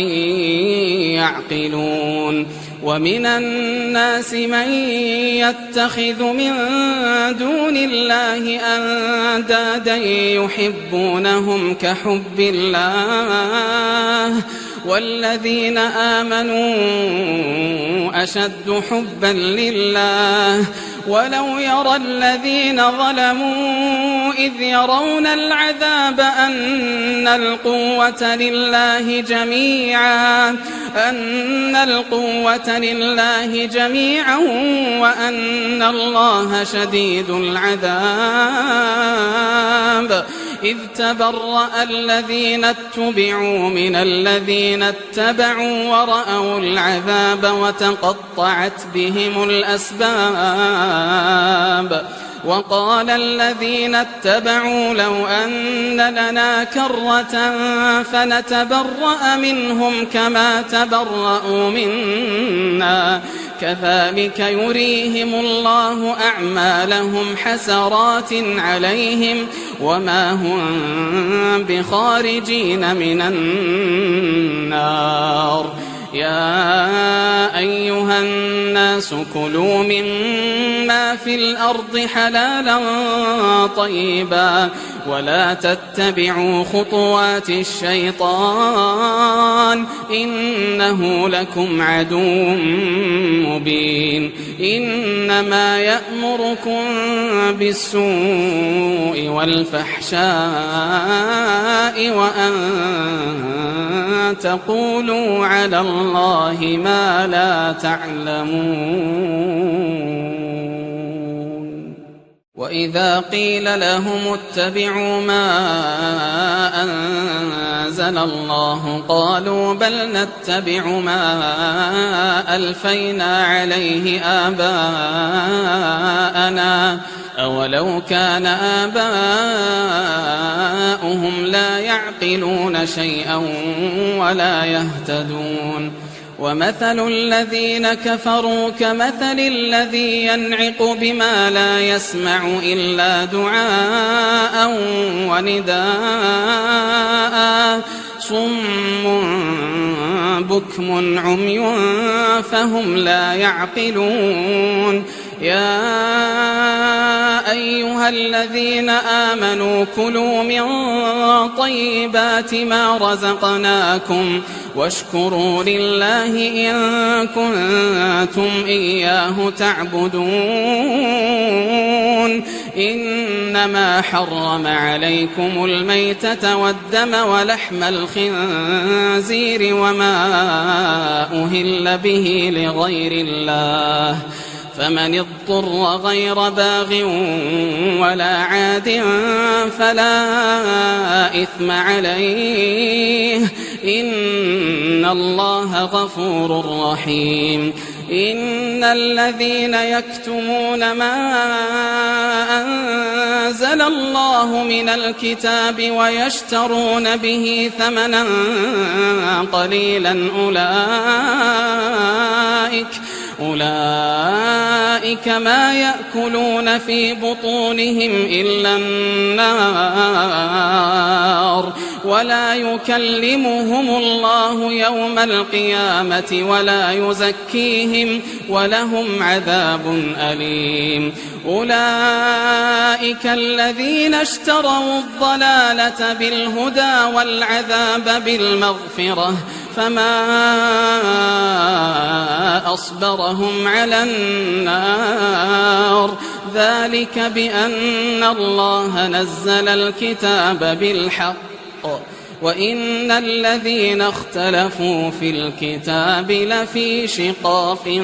يعقلون. ومن الناس من يتخذ من دون الله أندادا يحبونهم كحب الله والذين آمنوا أشد حبا لله ولو يرى الذين ظلموا إذ يرون العذاب أن القوة لله جميعا وأن الله شديد العذاب إذ تبرأ الذين اتبعوا من الذين اتبعوا ورأوا العذاب وتقطعت بهم الأسباب وقال الذين اتبعوا لو أن لنا كرة فنتبرأ منهم كما تبرأوا منا كذلك يريهم الله أعمالهم حسرات عليهم وما هم بخارجين من النار. يا أيها الناس كلوا مما في الأرض حلالا طيبا ولا تتبعوا خطوات الشيطان إنه لكم عدو مبين. إنما يأمركم بالسوء والفحشاء وأن تقولوا على الله ما لا تعلمون. وإذا قيل لهم اتبعوا ما أنزل الله قالوا بل نتبع ما ألفينا عليه آباءنا أولو كان آباؤهم لا يعقلون شيئا ولا يهتدون. ومثل الذين كفروا كمثل الذي ينعق بما لا يسمع إلا دعاء ونداء صم بكم عمي فهم لا يعقلون. يا أيها الذين آمنوا كلوا من طيبات ما رزقناكم واشكروا لله إن كنتم إياه تعبدون. إنما حرم عليكم الميتة والدم ولحم الخنزير وما أهل به لغير الله فمن اضطر غير باغ ولا عاد فلا إثم عليه إن الله غفور رحيم. إن الذين يكتمون ما أنزل الله من الكتاب ويشترون به ثمنا قليلا أولئك ما يأكلون في بطونهم إلا النار ولا يكلمهم الله يوم القيامة ولا يزكيهم ولهم عذاب أليم. أولئك الذين اشتروا الضلالة بالهدى والعذاب بالمغفرة فما أصبرهم على النار ذلك بأن الله نزل الكتاب بالحق وإن الذين اختلفوا في الكتاب لفي شقاق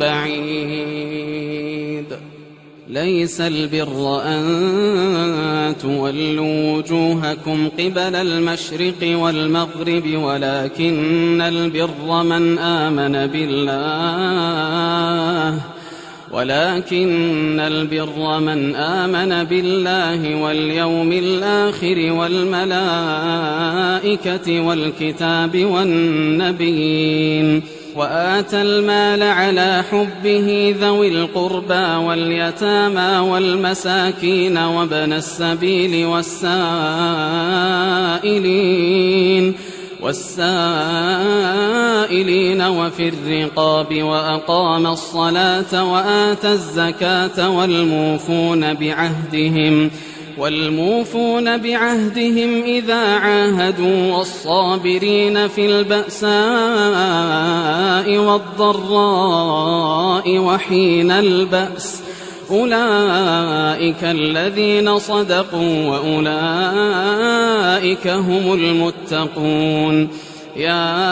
بعيد ليس البر أن تولوا وجوهكم قبل المشرق والمغرب ولكن البر من آمن بالله واليوم الآخر والملائكة والكتاب والنبيين وآتى المال على حبه ذوي القربى واليتامى والمساكين وابن السبيل والسائلين وفي الرقاب وأقام الصلاة وآتى الزكاة والموفون بعهدهم إذا عاهدوا والصابرين في البأساء والضراء وحين البأس أولئك الذين صدقوا وأولئك هم المتقون يا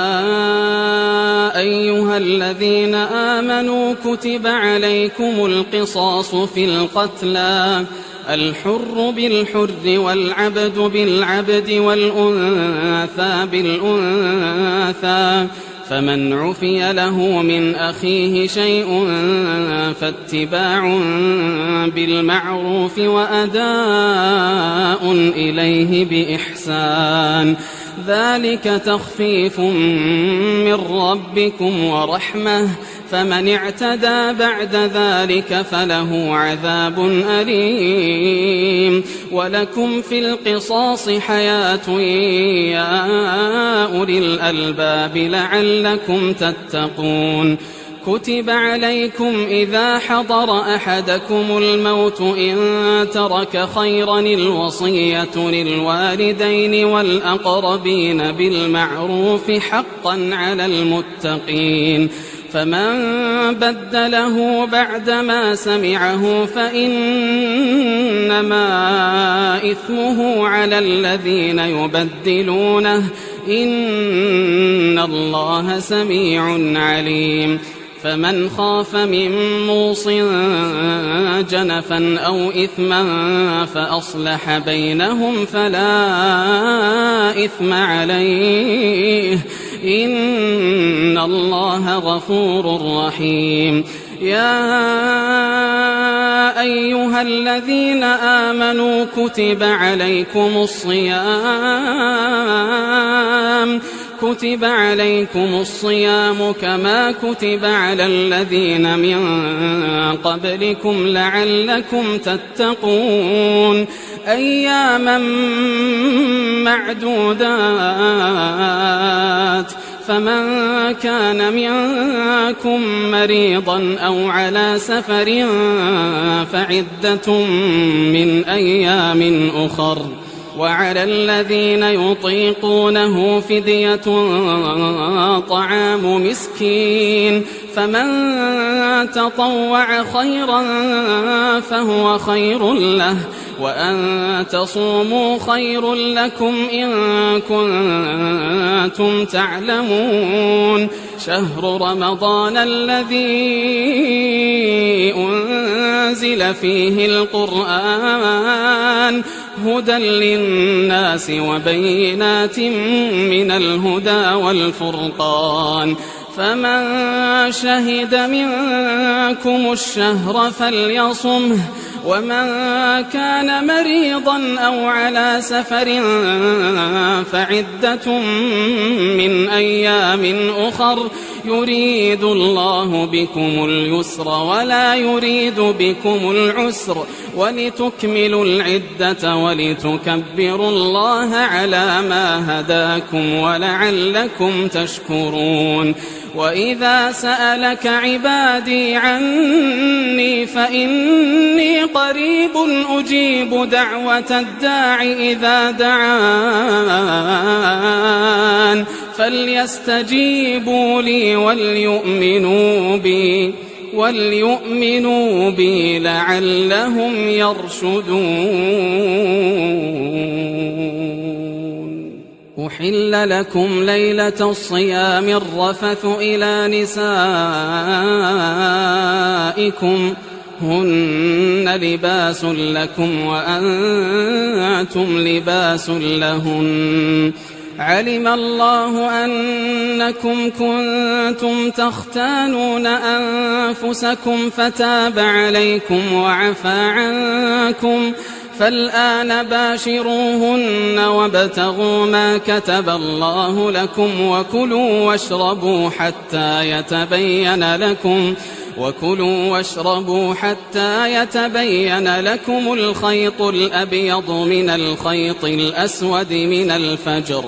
أيها الذين آمنوا كتب عليكم القصاص في القتلى الحر بالحر والعبد بالعبد والأنثى بالأنثى فمن عفي له من أخيه شيء فاتباع بالمعروف وأداء إليه بإحسان ذلك تخفيف من ربكم ورحمة فمن اعتدى بعد ذلك فله عذاب أليم ولكم في القصاص حياة يا أولي الألباب لعلكم تتقون كتب عليكم إذا حضر أحدكم الموت إن ترك خيرا الوصية للوالدين والأقربين بالمعروف حقا على المتقين فمن بدله بعدما سمعه فإنما إثمه على الذين يبدلونه إن الله سميع عليم فمن خاف من موص جنفا أو إثما فأصلح بينهم فلا إثم عليه إن الله غفور رحيم يا أيها الذين آمنوا كتب عليكم الصيام كما كتب على الذين من قبلكم لعلكم تتقون أياما معدودات فمن كان منكم مريضا أو على سفر فعدة من أيام أخر وعلى الذين يطيقونه فدية طعام مسكين فمن تطوع خيرا فهو خير له وأن تصوموا خير لكم إن كنتم تعلمون شهر رمضان الذي أنزل فيه القرآن هدى للناس وبينات من الهدى والفرقان فمن شهد منكم الشهر فليصمه ومن كان مريضا أو على سفر فعدة من أيام أخر يريد الله بكم اليسر ولا يريد بكم العسر ولتكملوا العدة ولتكبروا الله على ما هداكم ولعلكم تشكرون وإذا سألك عبادي عني فإني قريب أجيب دعوة الداع إذا دعان فليستجيبوا لي وليؤمنوا بي وليؤمنوا بي لعلهم يرشدون. أحل لكم ليلة الصيام الرفث إلى نسائكم هن لباس لكم وأنتم لباس لهن علم الله أنكم كنتم تختانون أنفسكم فتاب عليكم وعفى عنكم فالآن باشروهن وابتغوا ما كتب الله لكم وكلوا واشربوا حتى يتبين لكم الخيط الأبيض من الخيط الأسود من الفجر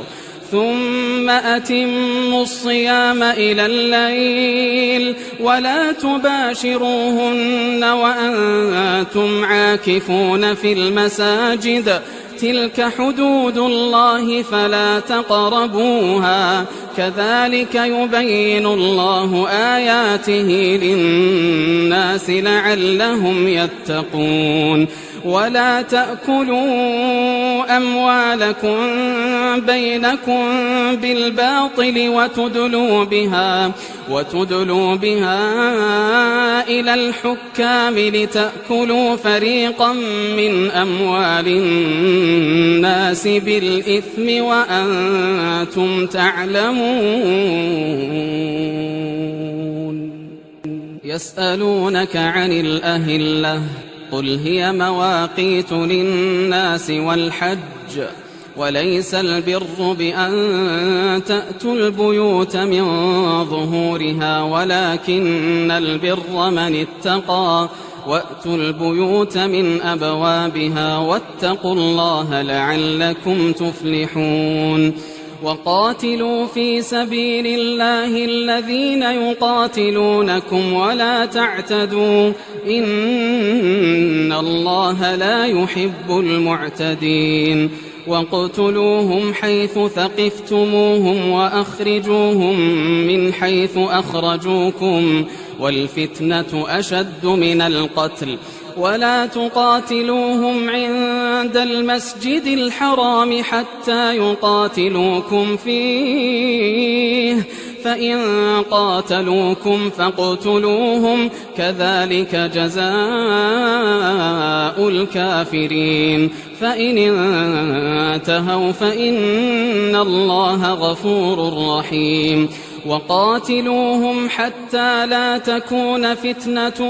ثم أتموا الصيام إلى الليل ولا تباشروهن وأنتم عاكفون في المساجد تلك حدود الله فلا تقربوها كذلك يبين الله آياته للناس لعلهم يتقون. ولا تأكلوا أموالكم بينكم بالباطل وتدلوا بها إلى الحكام لتأكلوا فريقا من أموال الناس بالإثم وأنتم تعلمون. يسألونك عن الأهلة قل هي مواقيت للناس والحج وليس البر بأن تأتوا البيوت من ظهورها ولكن البر من اتقى وأتوا البيوت من أبوابها واتقوا الله لعلكم تفلحون. وقاتلوا في سبيل الله الذين يقاتلونكم ولا تعتدوا إن الله لا يحب المعتدين. واقتلوهم حيث ثقفتموهم وأخرجوهم من حيث أخرجوكم والفتنة أشد من القتل ولا تقاتلوهم عند المسجد الحرام حتى يقاتلوكم فيه فإن قاتلوكم فاقتلوهم كذلك جزاء الكافرين. فإن انتهوا فإن الله غفور رحيم. وقاتلوهم حتى لا تكون فتنة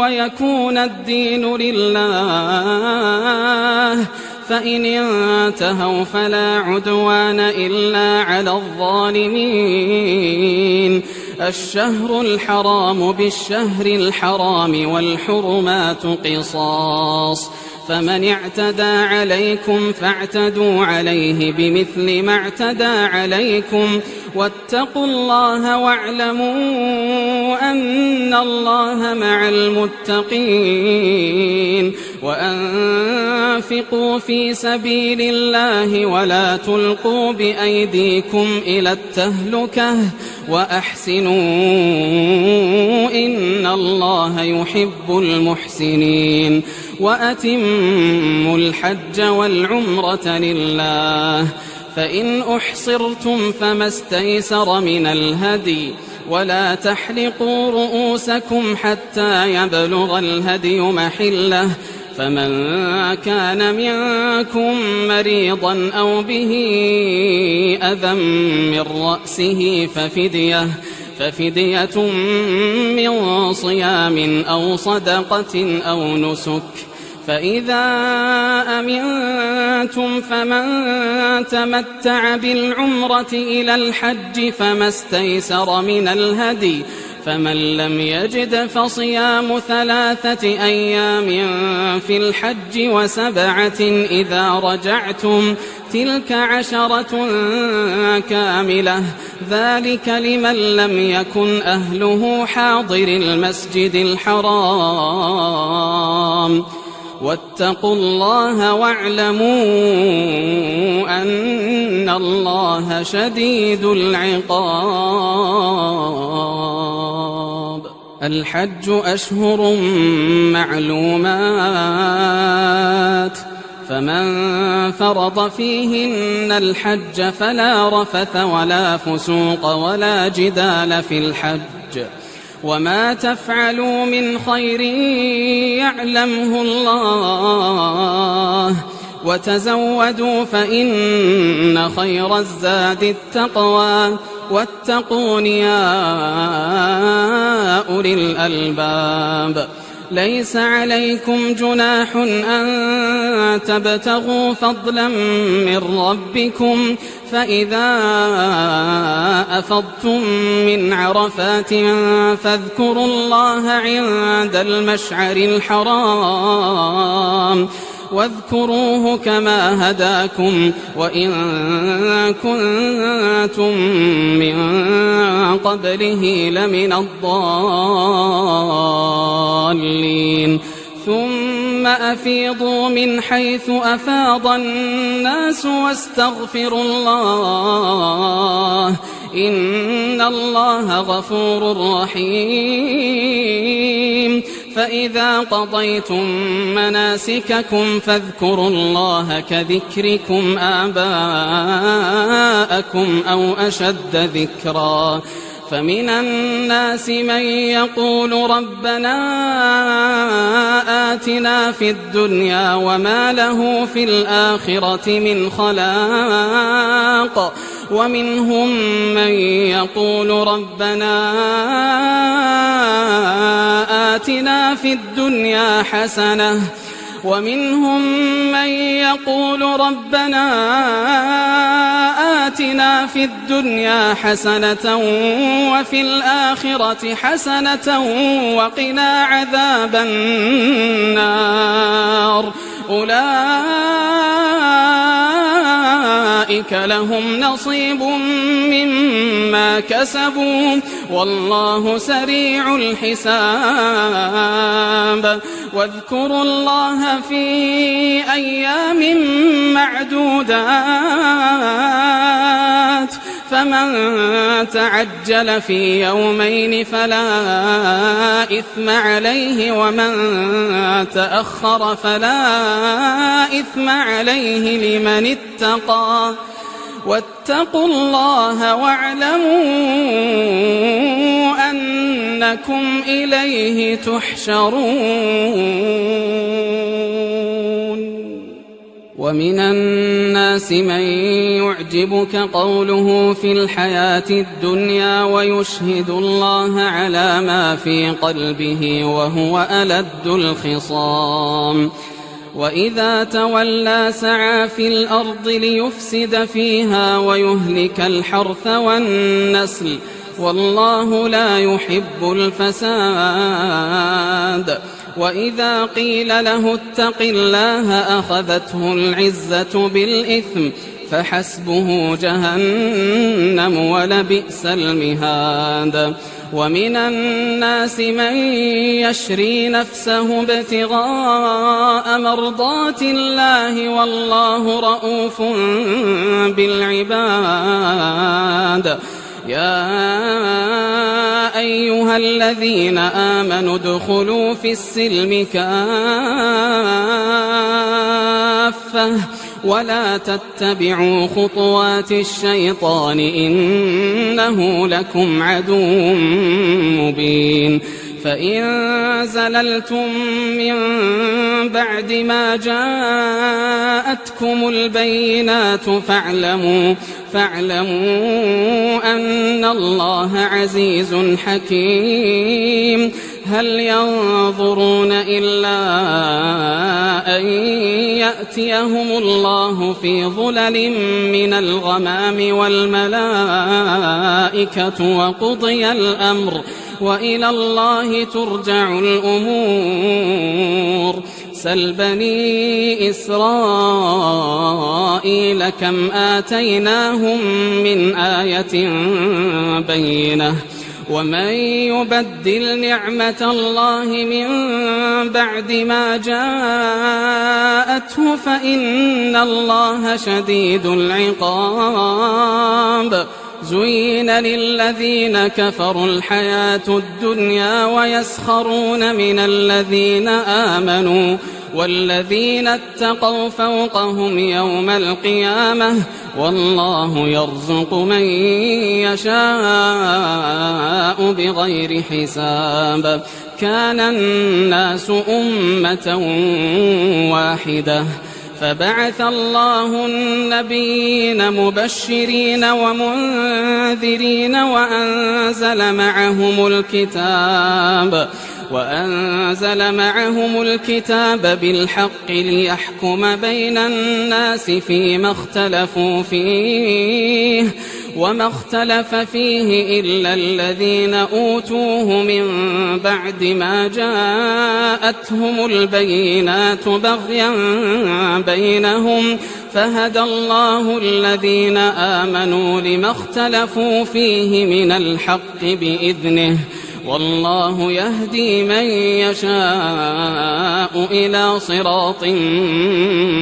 ويكون الدين لله فإن انتهوا فلا عدوان إلا على الظالمين. الشهر الحرام بالشهر الحرام والحرمات قصاص فمن اعتدى عليكم فاعتدوا عليه بمثل ما اعتدى عليكم واتقوا الله واعلموا أن الله مع المتقين. وأنفقوا في سبيل الله ولا تلقوا بأيديكم إلى التهلكة وأحسنوا إن الله يحب المحسنين. وأتموا الحج والعمرة لله فإن أحصرتم فما استيسر من الهدي ولا تحلقوا رؤوسكم حتى يبلغ الهدي محله فمن كان منكم مريضا أو به أذى من رأسه ففدية من صيام أو صدقة أو نسك. فإذا أمنتم فمن تمتع بالعمرة إلى الحج فما استيسر من الهدي فمن لم يجد فصيام 3 أيام في الحج و7 إذا رجعتم تلك 10 كاملة ذلك لمن لم يكن أهله حاضر المسجد الحرام. واتقوا الله واعلموا أن الله شديد العقاب. الحج أشهر معلومات فمن فرض فيهن الحج فلا رفث ولا فسوق ولا جدال في الحج وما تفعلوا من خير يعلمه الله وتزودوا فإن خير الزاد التقوى واتقون يا أولي الألباب ليس عليكم جناح أن تبتغوا فضلا من ربكم فإذا أفضتم من عرفات فاذكروا الله عند المشعر الحرام واذكروه كما هداكم وإن كنتم من قبله لمن الضالين ثم أفيضوا من حيث أفاض الناس واستغفروا الله إن الله غفور رحيم فإذا قضيتم مناسككم فاذكروا الله كذكركم آباءكم أو أشد ذكرا فمن الناس من يقول ربنا آتنا في الدنيا وما له في الآخرة من خلاق ومنهم من يقول ربنا آتنا في الدنيا حسنة ومنهم من يقول ربنا آتنا في الدنيا حسنة وفي الآخرة حسنة وقنا عذاب النار أولئك لهم نصيب مما كسبوا والله سريع الحساب واذكروا الله في أيام معدودات فمن تعجل في يومين فلا إثم عليه ومن تأخر فلا إثم عليه لمن اتقى واتقوا الله واعلموا أنكم إليه تحشرون ومن الناس من يعجبك قوله في الحياة الدنيا ويشهد الله على ما في قلبه وهو ألد الخصام وإذا تولى سعى في الأرض ليفسد فيها ويهلك الحرث والنسل والله لا يحب الفساد وإذا قيل له اتق الله أخذته العزة بالإثم فحسبه جهنم ولبئس المهاد ومن الناس من يشري نفسه ابتغاء مرضات الله والله رؤوف بالعباد يا أيها الذين آمنوا ادخلوا في السلم كافة ولا تتبعوا خطوات الشيطان إنه لكم عدو مبين فإن زللتم من بعد ما جاءتكم البينات فاعلموا أن الله عزيز حكيم هل ينظرون إلا أن يأتيهم الله في ظلل من الغمام والملائكة وقضي الأمر وإلى الله ترجع الأمور سل بني إسرائيل كم آتيناهم من آية بينة ومن يبدل نعمة الله من بعد ما جاءته فإن الله شديد العقاب زين للذين كفروا الحياة الدنيا ويسخرون من الذين آمنوا والذين اتقوا فوقهم يوم القيامة والله يرزق من يشاء بغير حساب. كان الناس أمة واحدة فبعث الله النبيين مبشرين ومنذرين وأنزل معهم الكتاب بالحق ليحكم بين الناس فيما اختلفوا فيه وما اختلف فيه إلا الذين أوتوه من بعد ما جاءتهم البينات بغيا بينهم فهدى الله الذين آمنوا لما اختلفوا فيه من الحق بإذنه والله يهدي من يشاء إلى صراط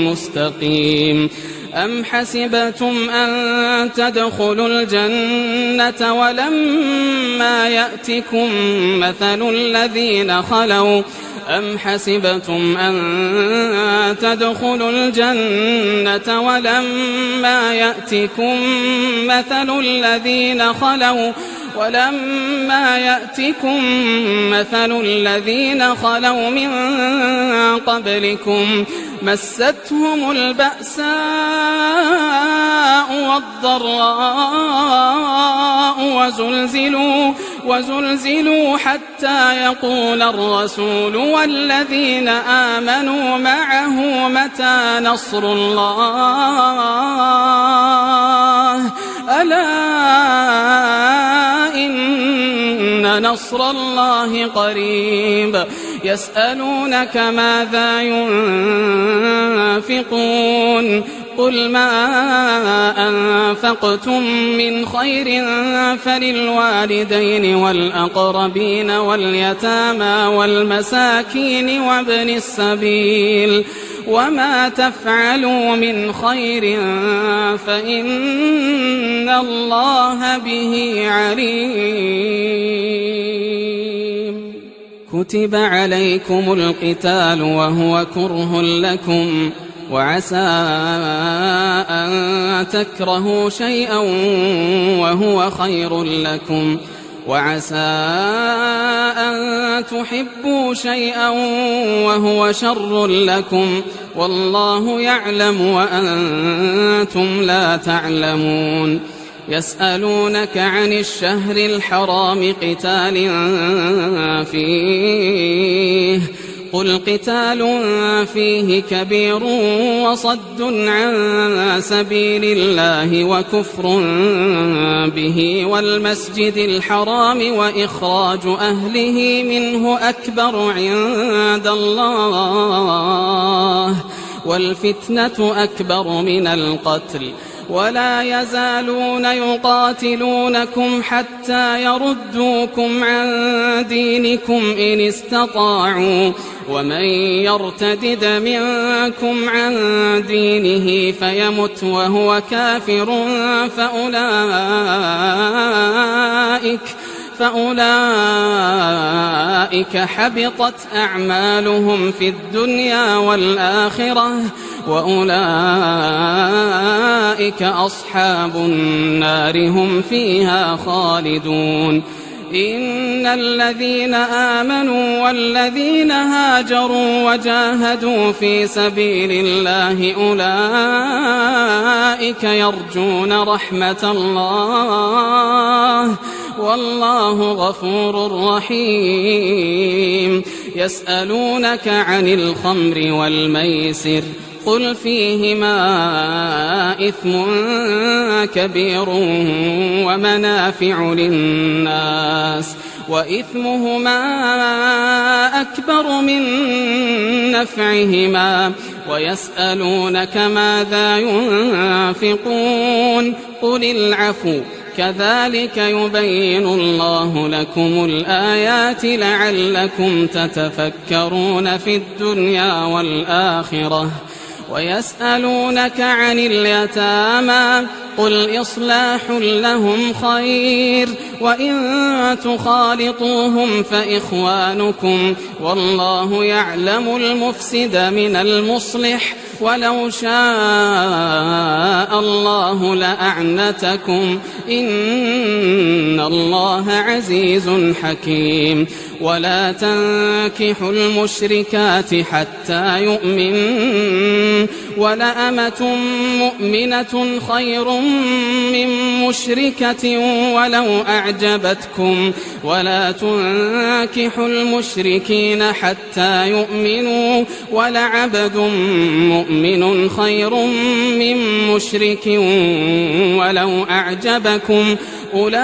مستقيم. أم حسبتم أن تدخلوا الجنة ولما يأتكم مثل الذين خلوا من قبلكم مستهم البأساء والضراء وزلزلوا حتى يقول الرسول والذين آمنوا معه متى نصر الله ألا إن نصر الله قريب. يسألونك ماذا ينفقون قل ما أنفقتم من خير فللوالدين والأقربين واليتامى والمساكين وابن السبيل وما تفعلوا من خير فإن الله به عليم. كتب عليكم القتال وهو كره لكم وعسى أن تكرهوا شيئا وهو خير لكم وعسى أن تحبوا شيئا وهو شر لكم والله يعلم وأنتم لا تعلمون. يسألونك عن الشهر الحرام قتال فيه قل قتال فيه كبير وصد عن سبيل الله وكفر به والمسجد الحرام وإخراج أهله منه أكبر عند الله والفتنة أكبر من القتل ولا يزالون يقاتلونكم حتى يردوكم عن دينكم إن استطاعوا ومن يرتدد منكم عن دينه فيمت وهو كافر فأولئك حبطت أعمالهم في الدنيا والآخرة وأولئك أصحاب النار هم فيها خالدون. إن الذين آمنوا والذين هاجروا وجاهدوا في سبيل الله أولئك يرجون رحمة الله والله غفور رحيم. يسألونك عن الخمر والميسر قل فيهما إثم كبير ومنافع للناس وإثمهما أكبر من نفعهما ويسألونك ماذا ينفقون قل العفو كذلك يبين الله لكم الآيات لعلكم تتفكرون في الدنيا والآخرة ويسألونك عن اليتامى قل إصلاح لهم خير وإن تخالطوهم فإخوانكم والله يعلم المفسد من المصلح ولو شاء الله لأعنتكم إن الله عزيز حكيم ولا تنكحوا المشركات حتى يؤمنوا ولأمة مؤمنة خير من مشركة ولو أعجبتكم ولا تنكحوا المشركين حتى يؤمنوا ولعبد مؤمن خير من مشرك ولو أعجبكم أولئك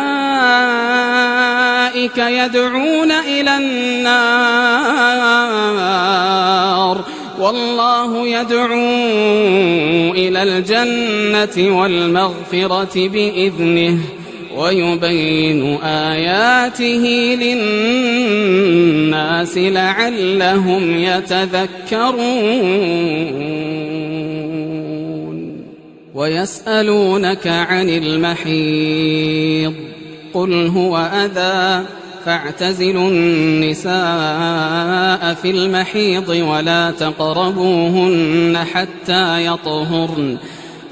يدعون إلى النار والله يدعو إلى الجنة والمغفرة بإذنه ويبين آياته للناس لعلهم يتذكرون ويسألونك عن المحيض قل هو أذى فاعتزلوا النساء في المحيض ولا تقربوهن حتى يطهرن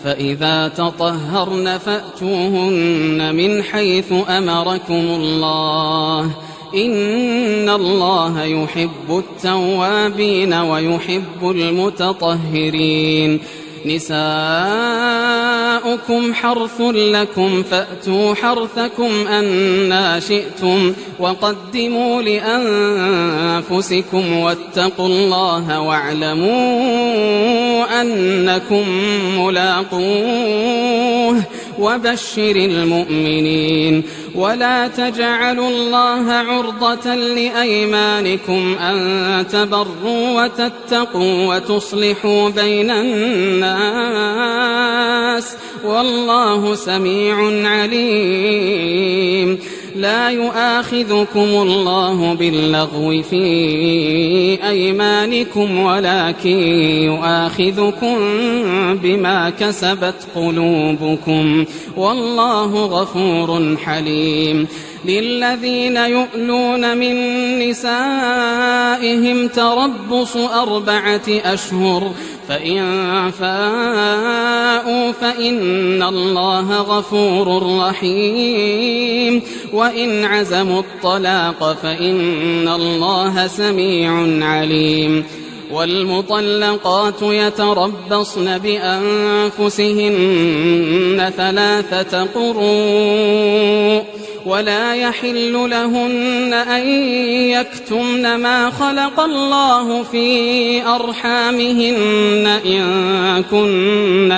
فإذا تطهرن فأتوهن من حيث أمركم الله إن الله يحب التوابين ويحب المتطهرين نساؤكم حرث لكم فأتوا حرثكم أنا شئتم وقدموا لأنفسكم واتقوا الله واعلموا أنكم ملاقوه وبشر المؤمنين ولا تجعلوا الله عرضة لأيمانكم أن تبروا وتتقوا وتصلحوا بين الناس والله سميع عليم لا يؤاخذكم الله باللغو في أيمانكم ولكن يؤاخذكم بما كسبت قلوبكم والله غفور حليم للذين يؤلون من نسائهم تربص 4 أشهر فإن فاءوا فإن الله غفور رحيم وإن عزموا الطلاق فإن الله سميع عليم والمطلقات يتربصن بأنفسهن 3 قروء ولا يحل لهن أن يكتمن ما خلق الله في أرحامهن إن كن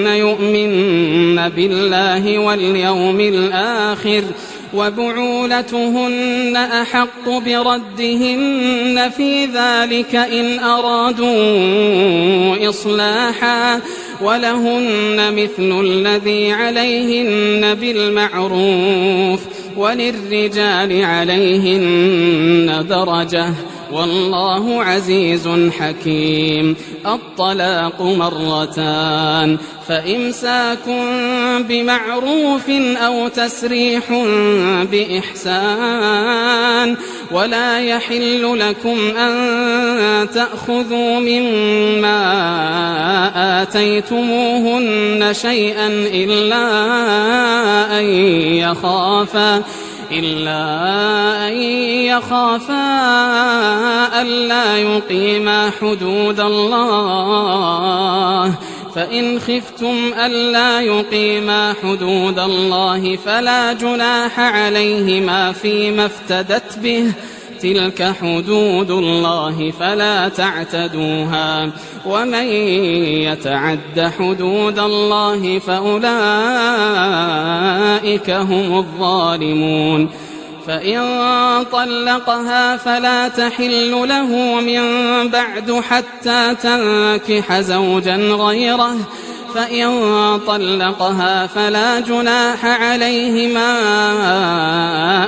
يؤمن بالله واليوم الآخر وبعولتهن أحق بردهن في ذلك إن أرادوا إصلاحا ولهن مثل الذي عليهن بالمعروف وللرجال عليهن درجة والله عزيز حكيم الطلاق 2 فإمساك بمعروف أو تسريح بإحسان ولا يحل لكم أن تأخذوا مما آتيتموهن شيئا إلا أن يخافا ألا يقيما حدود الله فإن خفتم ألا يقيما حدود الله فلا جناح عليهما فيما افتدت به تلك حدود الله فلا تعتدوها ومن يتعد حدود الله فأولئك هم الظالمون فإن طلقها فلا تحل له من بعد حتى تنكح زوجا غيره فإن طلقها فلا جناح عليهما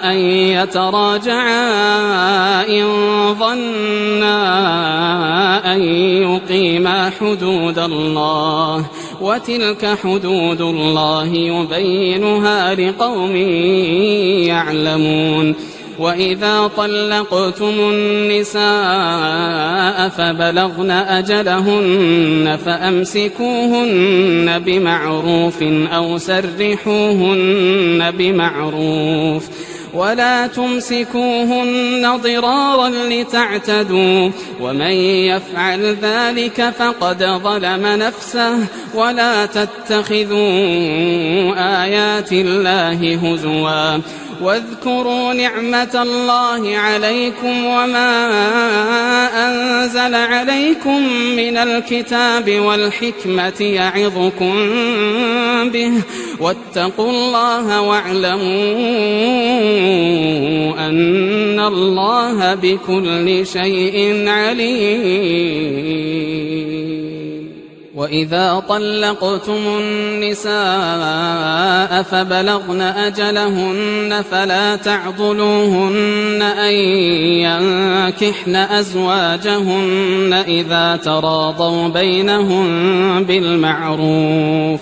أن يتراجعا إن ظنا أن يقيما حدود الله، وتلك حدود الله يبينها لقوم يعلمون. وإذا طلقتم النساء فبلغن أجلهن فأمسكوهن بمعروف أو سرحوهن بمعروف، ولا تمسكوهن ضرارا لتعتدوا، ومن يفعل ذلك فقد ظلم نفسه. ولا تتخذوا آيات الله هزوا، واذكروا نعمة الله عليكم وما أنزل عليكم من الكتاب والحكمة يعظكم به، واتقوا الله واعلموا أن الله بكل شيء عليم. وإذا طلقتم النساء فبلغن أجلهن فلا تعضلوهن أن ينكحن أزواجهن إذا تراضوا بينهم بالمعروف،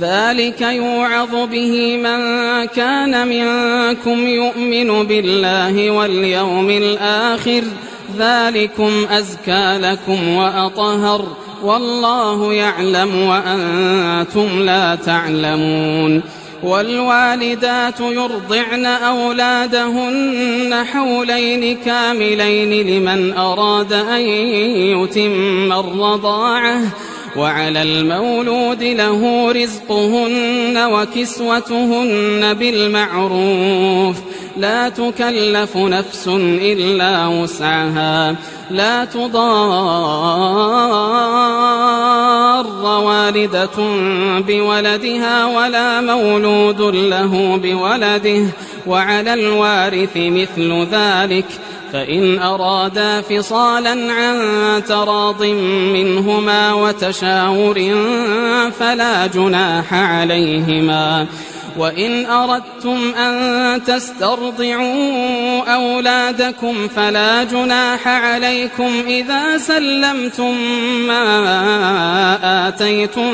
ذلك يوعظ به من كان منكم يؤمن بالله واليوم الآخر، ذلكم أزكى لكم وأطهر، والله يعلم وأنتم لا تعلمون. والوالدات يرضعن أولادهن حولين كاملين لمن أراد أن يتم الرضاعة، وعلى المولود له رزقهن وكسوتهن بالمعروف، لا تكلف نفس إلا وسعها، لا تضار والدة بولدها ولا مولود له بولده، وعلى الوارث مثل ذلك، فإن أرادا فصالا عن تراض منهما وتشاور فلا جناح عليهما. وإن أردتم أن تسترضعوا أولادكم فلا جناح عليكم إذا سلمتم ما آتيتم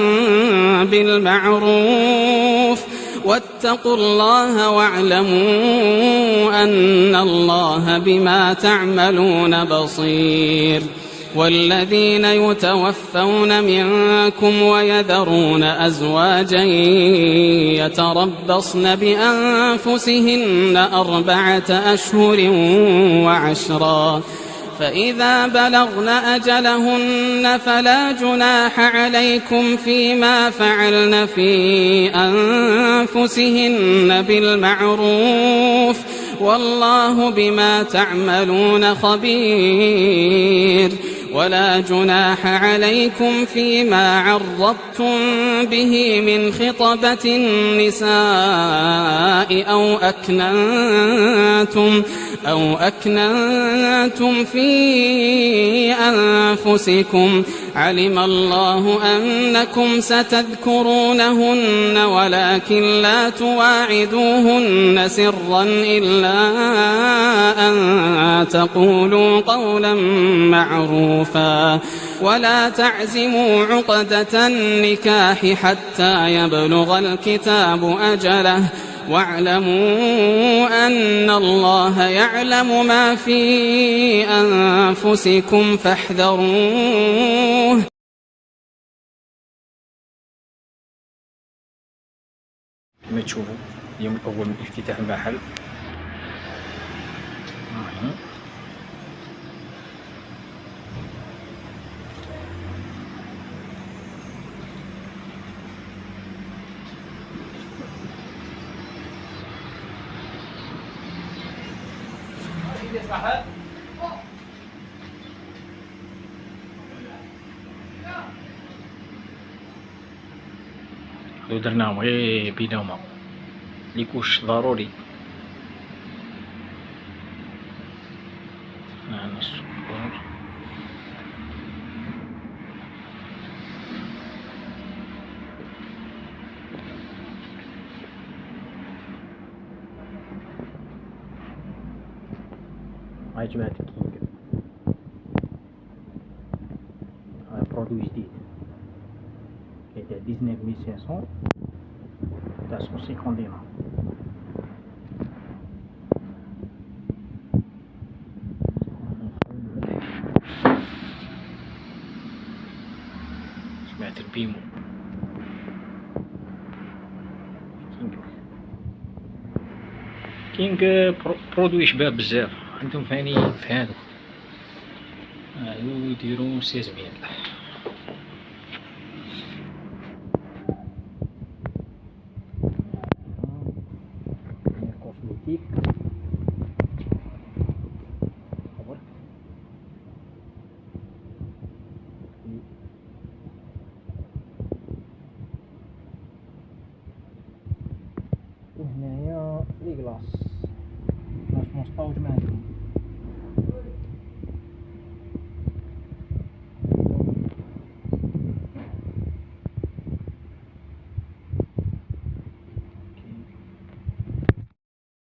بالمعروف، واتقوا الله واعلموا أن الله بما تعملون بصير. والذين يتوفون منكم ويذرون أزواجا يتربصن بأنفسهن 4 أشهر و10، فإذا بلغن أجلهن فلا جناح عليكم فيما فعلن في أنفسهن بالمعروف، والله بما تعملون خبير. ولا جناح عليكم فيما عرضتم به من خطبة النساء أو أكننتم في أنفسكم، علم الله أنكم ستذكرونهن ولكن لا تواعدوهن سرا إلا أن تقولوا قولا معروفا، ولا تعزموا عقدة النكاح حتى يبلغ الكتاب أجله، واعلموا أن الله يعلم ما في أنفسكم فاحذروه. كما تشوفوا اليوم الأول من افتتاح المحل. لو درناهم غير بينهما ليكوش ضروري. هاي جماعة كينغ، هاي برودوي جديد كيتاع 19500 تاع 150 دينار. جماعة البيمو كينغ برودوي شباب بزاف، عندهم فاني في هادو يديرو 1600. كوسميتيك وهنايا لي كلاص مسطاو جماعتهم.